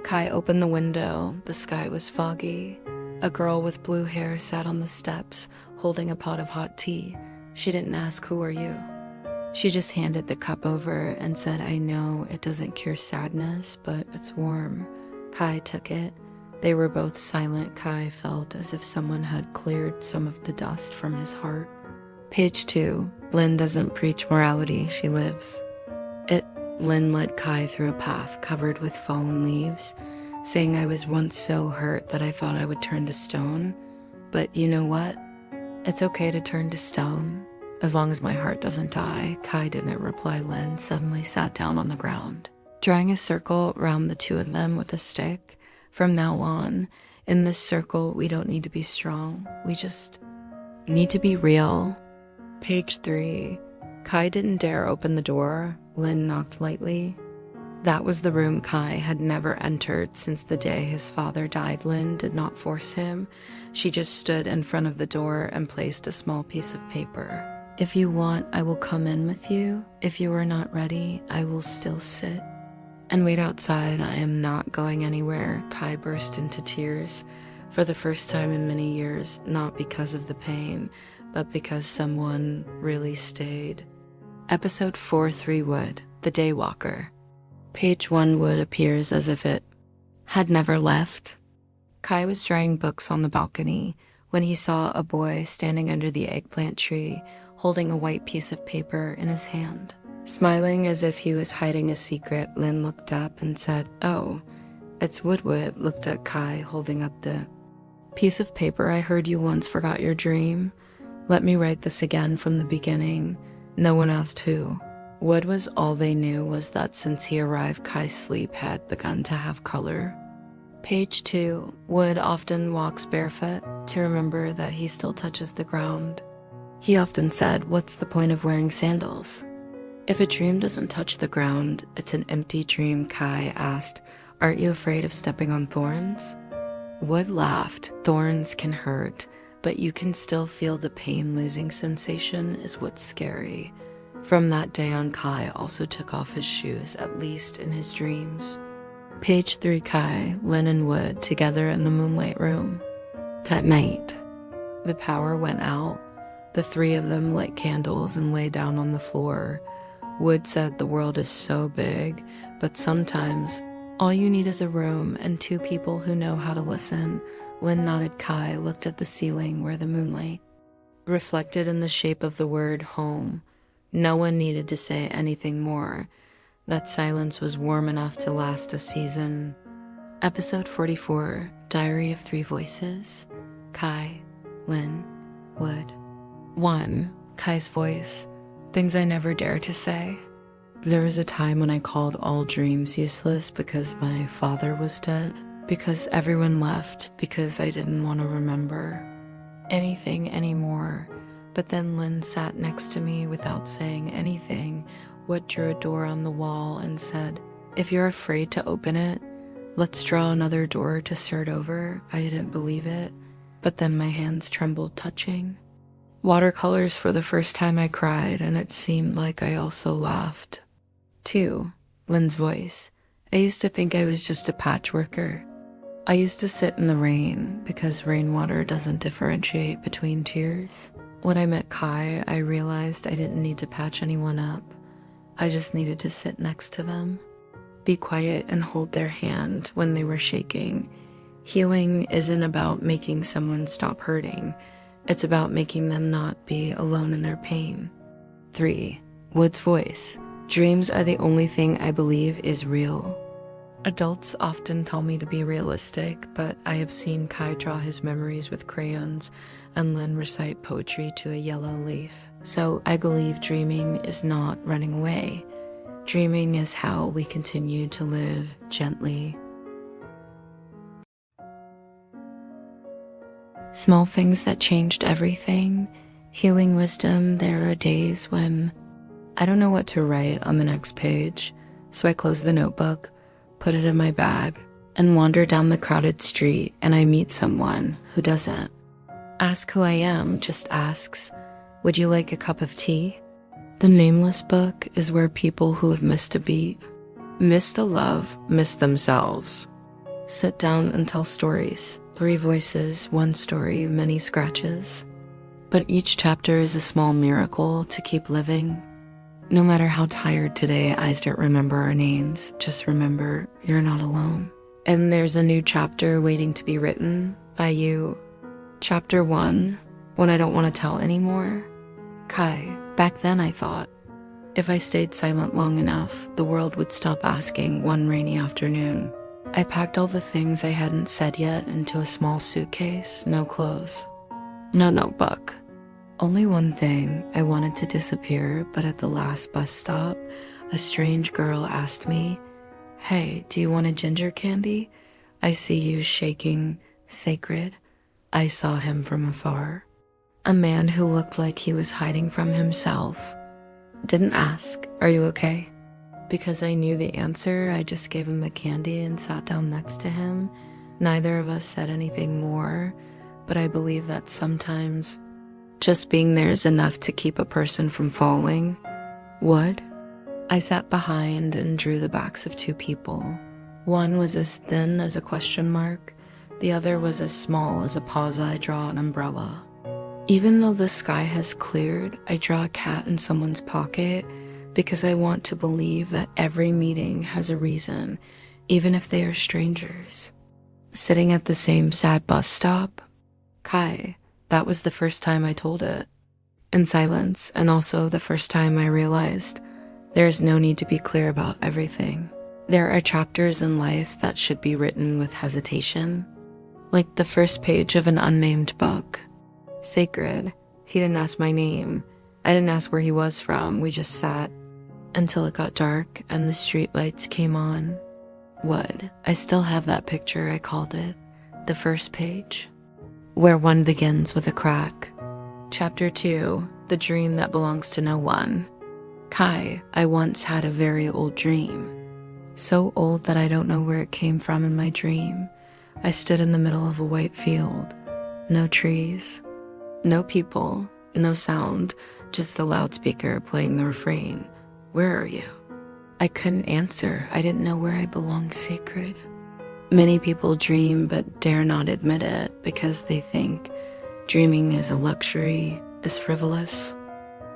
Kai opened the window. The sky was foggy. A girl with blue hair sat on the steps, holding a pot of hot tea. She didn't ask, "Who are you?" She just handed the cup over and said, "I know it doesn't cure sadness, but it's warm." Kai took it. They were both silent. Kai felt as if someone had cleared some of the dust from his heart. Page 2. Lynn doesn't preach morality, she lives it. Lynn led Kai through a path covered with fallen leaves, saying, "I was once so hurt that I thought I would turn to stone. But you know what? It's okay to turn to stone, as long as my heart doesn't die." Kai didn't reply. Lynn suddenly sat down on the ground, drawing a circle around the two of them with a stick. "From now on, in this circle, we don't need to be strong. We just need to be real." Page 3. Kai didn't dare open the door. Lynn knocked lightly. That was the room Kai had never entered since the day his father died. Lynn did not force him. She just stood in front of the door and placed a small piece of paper. "If you want, I will come in with you. If you are not ready, I will still sit and wait outside. I am not going anywhere." Kai burst into tears for the first time in many years, not because of the pain, but because someone really stayed. Episode 4-3 Wood, the Daywalker. Page 1. Wood appears as if it had never left. Kai was drying books on the balcony when he saw a boy standing under the eggplant tree, holding a white piece of paper in his hand. Smiling as if he was hiding a secret, Lynn looked up and said, "Oh, it's Woodwood." Looked at Kai, holding up the piece of paper. "I heard you once forgot your dream. Let me write this again from the beginning." No one asked who. Wood was all they knew was that since he arrived, Kai's sleep had begun to have color. Page 2. Wood often walks barefoot to remember that he still touches the ground. He often said, "What's the point of wearing sandals? If a dream doesn't touch the ground, it's an empty dream." Kai asked, "Aren't you afraid of stepping on thorns?" Wood laughed. "Thorns can hurt, but you can still feel the pain-losing sensation is what's scary." From that day on, Kai also took off his shoes, at least in his dreams. Page 3. Kai, Lynn, and Wood together in the moonlight room. That night, the power went out. The three of them lit candles and lay down on the floor. Wood said, "The world is so big, but sometimes all you need is a room and two people who know how to listen." Lynn nodded. Kai looked at the ceiling where the moonlight reflected in the shape of the word home. No one needed to say anything more. That silence was warm enough to last a season. Episode 44, Diary of Three Voices. Kai, Lynn, Wood. 1. Kai's voice. Things I never dare to say. There was a time when I called all dreams useless because my father was dead, because everyone left, because I didn't want to remember anything anymore. But then Lynn sat next to me without saying anything. Wood drew a door on the wall and said, "If you're afraid to open it, let's draw another door to start over." I didn't believe it, but then my hands trembled touching watercolors. For the first time I cried, and it seemed like I also laughed. 2. Lynn's voice. I used to think I was just a patchworker. I used to sit in the rain because rainwater doesn't differentiate between tears. When I met Kai, I realized I didn't need to patch anyone up. I just needed to sit next to them, be quiet, and hold their hand when they were shaking. Healing isn't about making someone stop hurting. It's about making them not be alone in their pain. 3. Wood's voice. Dreams are the only thing I believe is real. Adults often tell me to be realistic, but I have seen Kai draw his memories with crayons and Lynn recite poetry to a yellow leaf. So I believe dreaming is not running away. Dreaming is how we continue to live gently. Small things that changed everything. Healing wisdom. There are days when I don't know what to write on the next page, so I close the notebook, put it in my bag, and wander down the crowded street, and I meet someone who doesn't ask who I am, just asks, "Would you like a cup of tea?" The nameless book is where people who have missed a beat, missed a love, missed themselves, sit down and tell stories. 3 voices, 1 story, many scratches. But each chapter is a small miracle to keep living. No matter how tired today, eyes don't remember our names. Just remember, you're not alone. And there's a new chapter waiting to be written by you. Chapter 1, When I Don't Want to Tell Anymore. Kai, back then I thought, if I stayed silent long enough, the world would stop asking one rainy afternoon. I packed all the things I hadn't said yet into a small suitcase, no clothes, no notebook. Only one thing, I wanted to disappear, but at the last bus stop, a strange girl asked me, "Hey, do you want a ginger candy? I see you shaking, sacred." I saw him from afar. A man who looked like he was hiding from himself. Didn't ask, "Are you okay?" Because I knew the answer, I just gave him the candy and sat down next to him. Neither of us said anything more, but I believe that sometimes just being there is enough to keep a person from falling. Would? I sat behind and drew the backs of two people. One was as thin as a question mark. The other was as small as a pause I draw an umbrella. Even though the sky has cleared, I draw a cat in someone's pocket because I want to believe that every meeting has a reason, even if they are strangers. Sitting at the same sad bus stop, Kai, that was the first time I told it. In silence, and also the first time I realized there is no need to be clear about everything. There are chapters in life that should be written with hesitation, like the first page of an unnamed book. Sacred, he didn't ask my name. I didn't ask where he was from. We just sat until it got dark and the streetlights came on. Wood, I still have that picture, I called it, the first page, where one begins with a crack. Chapter 2, The Dream That Belongs to No One. Kai, I once had a very old dream. So old that I don't know where it came from in my dream. I stood in the middle of a white field. No trees, no people, no sound, just the loudspeaker playing the refrain. Where are you? I couldn't answer. I didn't know where I belonged, sacred. Many people dream but dare not admit it because they think dreaming is a luxury, is frivolous,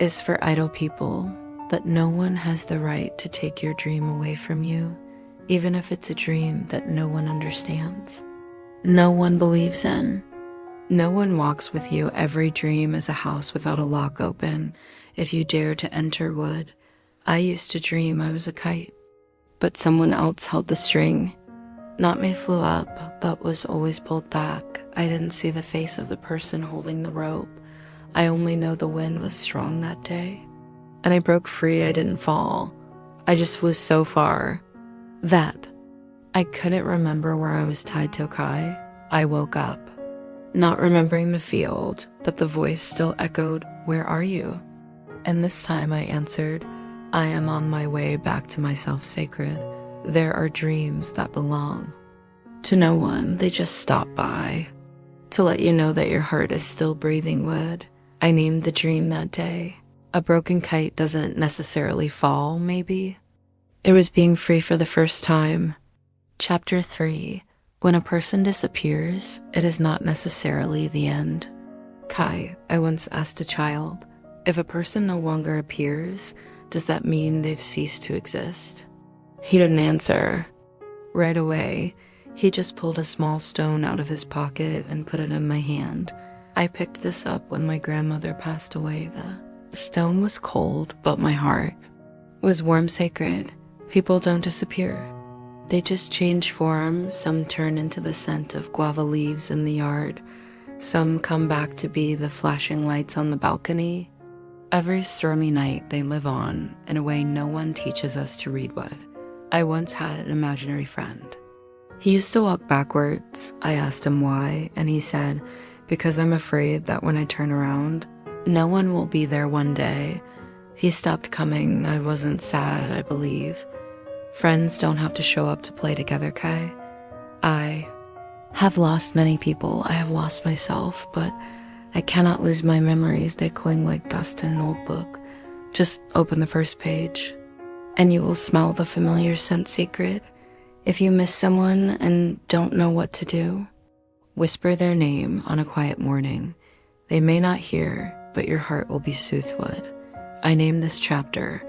is for idle people. But no one has the right to take your dream away from you, even if it's a dream that no one understands, no one believes in. No one walks with you. Every dream is a house without a lock open. If you dare to enter wood. I used to dream I was a kite, but someone else held the string. Not me flew up, but was always pulled back. I didn't see the face of the person holding the rope. I only know the wind was strong that day. And I broke free. I didn't fall. I just flew so far that I couldn't remember where I was tied to Kai. I woke up, not remembering the field, but the voice still echoed, "Where are you?" And this time I answered, "I am on my way back to myself, sacred. There are dreams that belong to no one. They just stop by to let you know that your heart is still breathing wood." I named the dream that day. A broken kite doesn't necessarily fall, maybe. It was being free for the first time. Chapter 3, When a person disappears, it is not necessarily the end. Kai, I once asked a child, if a person no longer appears, does that mean they've ceased to exist? He didn't answer. Right away, he just pulled a small stone out of his pocket and put it in my hand. I picked this up when my grandmother passed away. The stone was cold, but my heart was warm, sacred. People don't disappear. They just change form. Some turn into the scent of guava leaves in the yard. Some come back to be the flashing lights on the balcony. Every stormy night they live on in a way no one teaches us to read wood. I once had an imaginary friend. He used to walk backwards. I asked him why, and he said, because I'm afraid that when I turn around, no one will be there one day. He stopped coming. I wasn't sad, I believe. Friends don't have to show up to play together, Kai. I have lost many people. I have lost myself, but I cannot lose my memories. They cling like dust in an old book. Just open the first page, and you will smell the familiar scent, secret. If you miss someone and don't know what to do, whisper their name on a quiet morning. They may not hear, but your heart will be soothed wood. I named this chapter,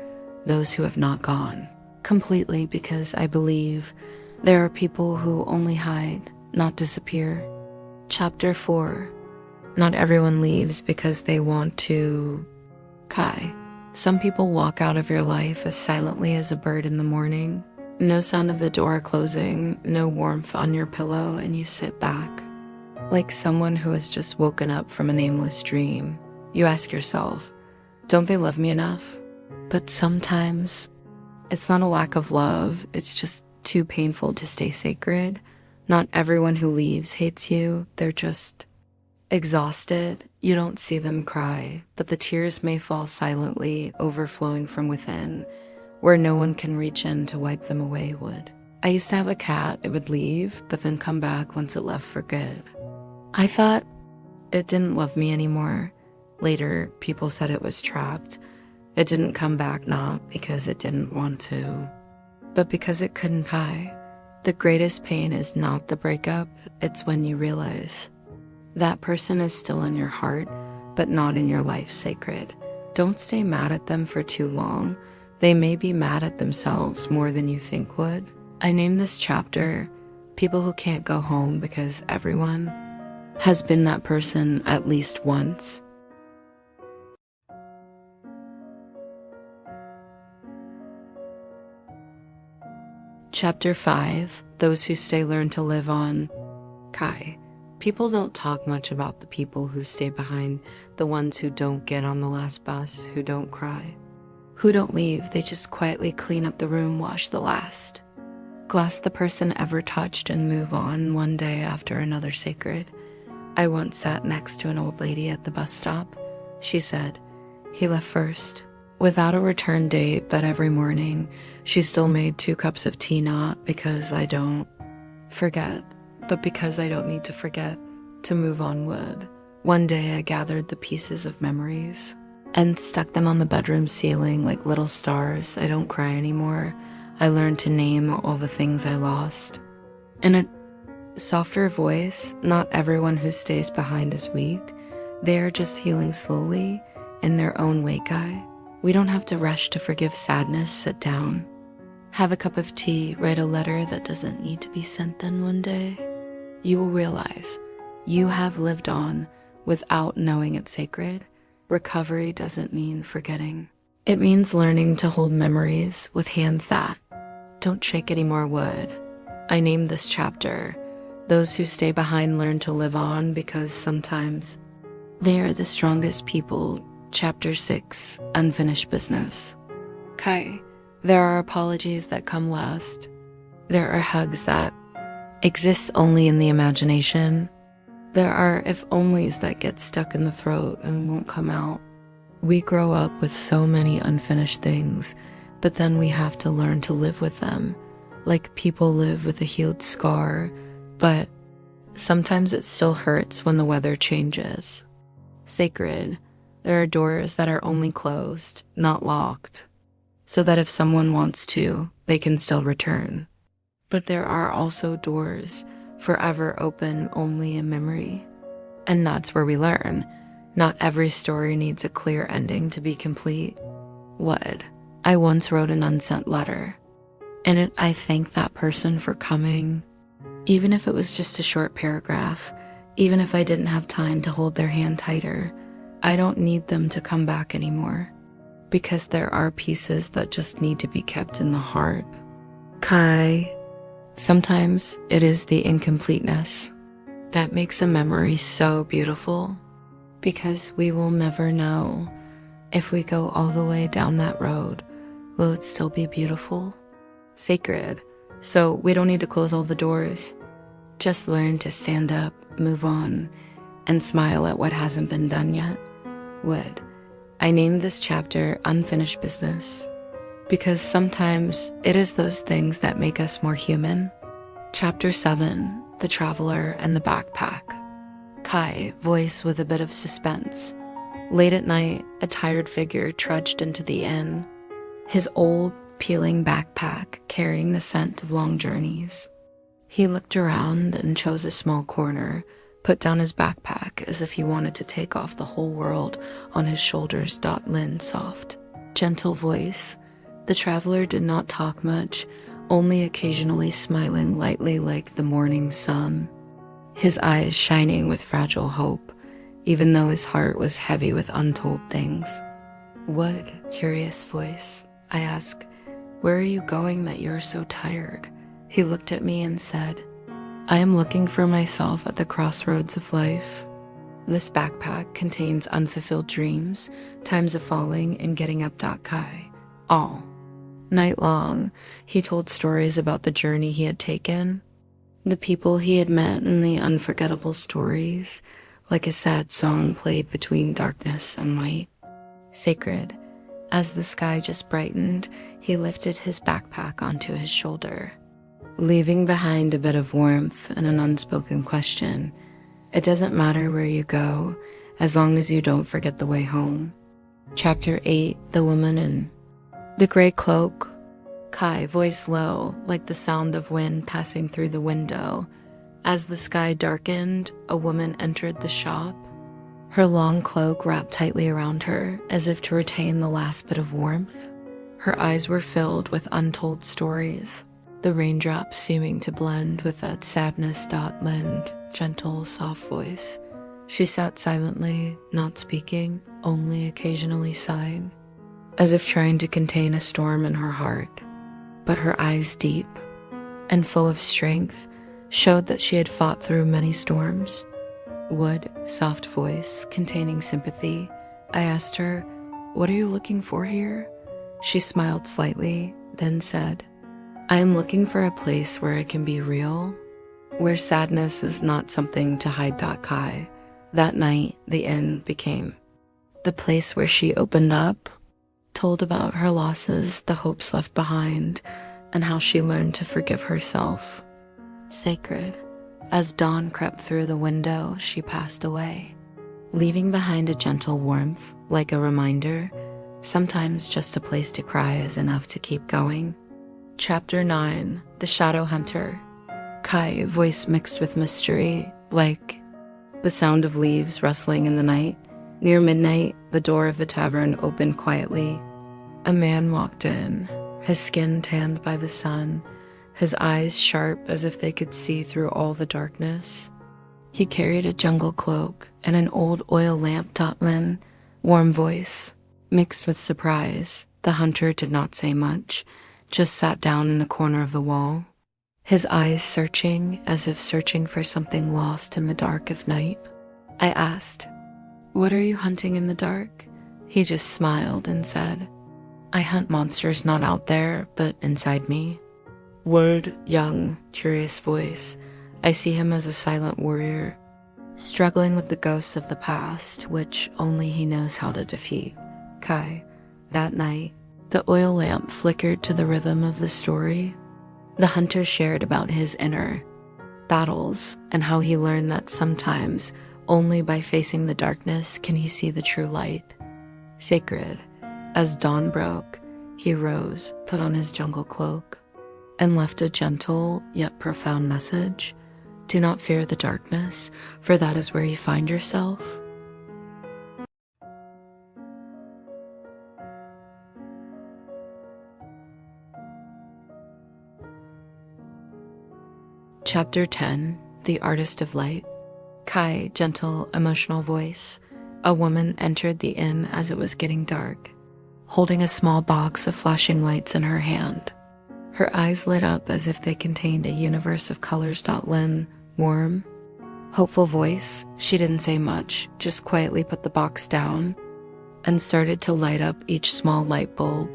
those who have not gone. Completely, because I believe there are people who only hide, not disappear. Chapter 4. Not everyone leaves because they want to. Kai. Some people walk out of your life as silently as a bird in the morning. No sound of the door closing, no warmth on your pillow, and you sit back. Like someone who has just woken up from a nameless dream. You ask yourself, don't they love me enough? But sometimes, it's not a lack of love, it's just too painful to stay sacred. Not everyone who leaves hates you, they're just exhausted. You don't see them cry, but the tears may fall silently, overflowing from within, where no one can reach in to wipe them away would. I used to have a cat. It would leave, but then come back once it left for good. I thought it didn't love me anymore. Later, people said it was trapped. It didn't come back not because it didn't want to, but because it couldn't Kai. The greatest pain is not the breakup, it's when you realize that person is still in your heart, but not in your life sacred. Don't stay mad at them for too long. They may be mad at themselves more than you think would. I named this chapter, People Who Can't Go Home, because everyone has been that person at least once. Chapter 5. Those Who Stay Learn to Live On. Kai. People don't talk much about the people who stay behind, the ones who don't get on the last bus, who don't cry, who don't leave. They just quietly clean up the room, wash the last glass the person ever touched, and move on one day after another sacred. I once sat next to an old lady at the bus stop. She said, he left first. Without a return date, but every morning, she still made 2 cups of tea, not because I don't forget, but because I don't need to forget to move on would. One day I gathered the pieces of memories and stuck them on the bedroom ceiling like little stars. I don't cry anymore. I learned to name all the things I lost. In a softer voice, not everyone who stays behind is weak. They are just healing slowly in their own way, Kai. We don't have to rush to forgive sadness. Sit down, have a cup of tea, write a letter that doesn't need to be sent. Then one day, you will realize you have lived on without knowing it's sacred. Recovery doesn't mean forgetting. It means learning to hold memories with hands that don't shake anymore would. I named this chapter, Those Who Stay Behind Learn to Live On, because sometimes they are the strongest people. Chapter 6. Unfinished Business. Kai. There are apologies that come last. There are hugs that exist only in the imagination. There are if-onlys that get stuck in the throat and won't come out. We grow up with so many unfinished things, but then we have to learn to live with them, like people live with a healed scar, but sometimes it still hurts when the weather changes. Sacred. There are doors that are only closed, not locked, so that if someone wants to, they can still return. But there are also doors forever open only in memory. And that's where we learn. Not every story needs a clear ending to be complete. Would. I once wrote an unsent letter. In it, I thanked that person for coming, even if it was just a short paragraph, even if I didn't have time to hold their hand tighter. I don't need them to come back anymore, because there are pieces that just need to be kept in the heart. Kai. Sometimes it is the incompleteness that makes a memory so beautiful, because we will never know if we go all the way down that road, will it still be beautiful? Sacred. So we don't need to close all the doors. Just learn to stand up, move on, and smile at what hasn't been done yet. Would. I named this chapter Unfinished Business, because sometimes it is those things that make us more human. Chapter 7. The Traveler and the Backpack. Kai, voice with a bit of suspense. Late at night, a tired figure trudged into the inn, his old, peeling backpack carrying the scent of long journeys. He looked around and chose a small corner, put down his backpack as if he wanted to take off the whole world on his shoulders. Lynn, soft, gentle voice. The traveler did not talk much, only occasionally smiling lightly like the morning sun, his eyes shining with fragile hope, even though his heart was heavy with untold things. "What, curious voice?" I asked. "Where are you going that you're so tired?" He looked at me and said, "I am looking for myself at the crossroads of life. This backpack contains unfulfilled dreams, times of falling and getting up. Kai. All night long, he told stories about the journey he had taken, the people he had met, and the unforgettable stories, like a sad song played between darkness and light. Sacred. As the sky just brightened, he lifted his backpack onto his shoulder, leaving behind a bit of warmth and an unspoken question. It doesn't matter where you go, as long as you don't forget the way home. Chapter 8, The Woman in the Gray Cloak. Kai, voice low, like the sound of wind passing through the window. As the sky darkened, a woman entered the shop, her long cloak wrapped tightly around her, as if to retain the last bit of warmth. Her eyes were filled with untold stories, the raindrops seeming to blend with that sadness. Lend, gentle, soft voice. She sat silently, not speaking, only occasionally sighing, as if trying to contain a storm in her heart. But her eyes, deep and full of strength, showed that she had fought through many storms. Wood, soft voice, containing sympathy. I asked her, "What are you looking for here?" She smiled slightly, then said, "I am looking for a place where it can be real, where sadness is not something to hide." Kai. That night, the inn became the place where she opened up, told about her losses, the hopes left behind, and how she learned to forgive herself. Sacred. As dawn crept through the window, she passed away, leaving behind a gentle warmth, like a reminder. Sometimes just a place to cry is enough to keep going. Chapter 9, The Shadow Hunter. Kai, voice mixed with mystery, like the sound of leaves rustling in the night. Near midnight, the door of the tavern opened quietly. A man walked in, his skin tanned by the sun, his eyes sharp as if they could see through all the darkness. He carried a jungle cloak and an old oil lamp. Lin, warm voice, mixed with surprise. The hunter did not say much, just sat down in a corner of the wall, his eyes searching as if searching for something lost in the dark of night. I asked, "What are you hunting in the dark?" He just smiled and said, "I hunt monsters not out there, but inside me." Word, young, curious voice. I see him as a silent warrior, struggling with the ghosts of the past, which only he knows how to defeat. Kai. That night, the oil lamp flickered to the rhythm of the story. The hunter shared about his inner battles and how he learned that sometimes only by facing the darkness can he see the true light. Sacred. As dawn broke, he rose, put on his jungle cloak, and left a gentle yet profound message. Do not fear the darkness, for that is where you find yourself. Chapter 10, The Artist of Light. Kai, gentle, emotional voice. A woman entered the inn as it was getting dark, holding a small box of flashing lights in her hand. Her eyes lit up as if they contained a universe of colors. Lin, warm, hopeful voice. She didn't say much, just quietly put the box down and started to light up each small light bulb.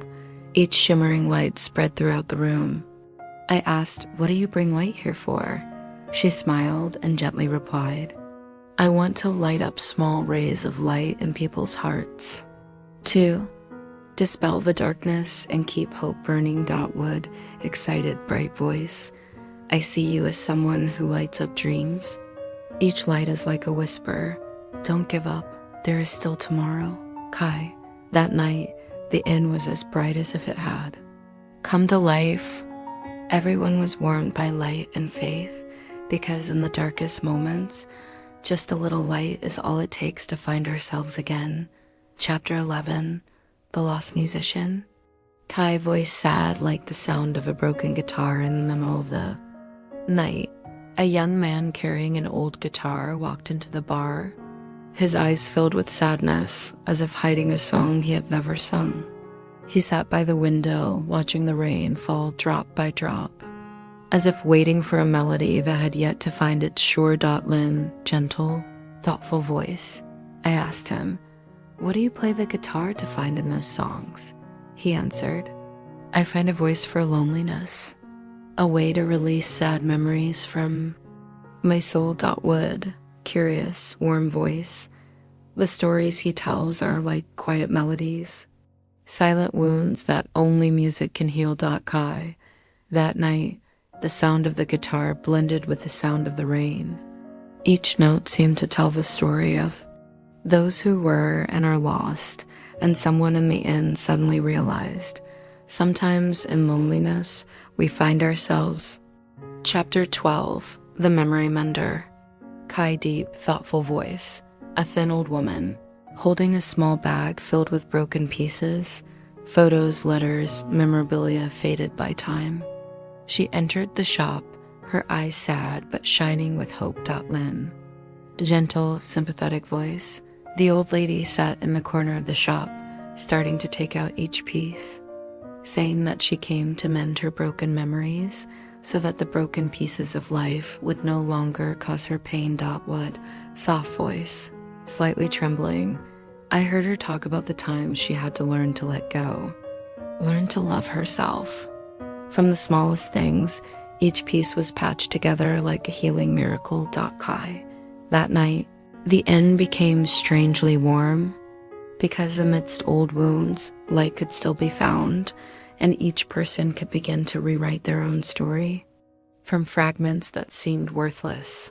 Each shimmering light spread throughout the room. I asked, "What do you bring light here for?" She smiled and gently replied, "I want to light up small rays of light in people's hearts. To dispel the darkness and keep hope burning." Wood, excited, bright voice. I see you as someone who lights up dreams. Each light is like a whisper. Don't give up. There is still tomorrow. Kai. That night, the inn was as bright as if it had come to life. Everyone was warmed by light and faith, because in the darkest moments, just a little light is all it takes to find ourselves again. Chapter 11, The Lost Musician. Kai voice sad like the sound of a broken guitar in the middle of the night. A young man carrying an old guitar walked into the bar, his eyes filled with sadness, as if hiding a song he had never sung. He sat by the window, watching the rain fall drop by drop, as if waiting for a melody that had yet to find its sure-lin, gentle, thoughtful voice. I asked him, "What do you play the guitar to find in those songs?" He answered, "I find a voice for loneliness, a way to release sad memories from my soul." Wood, curious, warm voice. The stories he tells are like quiet melodies, silent wounds that only music can heal. Kai. That night, the sound of the guitar blended with the sound of the rain. Each note seemed to tell the story of those who were and are lost, and someone in the end suddenly realized, sometimes in loneliness, we find ourselves. Chapter 12, The Memory Mender. Kai deep, thoughtful voice. A thin old woman, holding a small bag filled with broken pieces, photos, letters, memorabilia faded by time. She entered the shop, her eyes sad but shining with hope. Lin. Gentle, sympathetic voice. The old lady sat in the corner of the shop, starting to take out each piece, saying that she came to mend her broken memories so that the broken pieces of life would no longer cause her pain. Wood, soft voice, slightly trembling. I heard her talk about the time she had to learn to let go, learn to love herself. From the smallest things, each piece was patched together like a healing miracle. Kai. That night, the end became strangely warm, because amidst old wounds, light could still be found, and each person could begin to rewrite their own story, from fragments that seemed worthless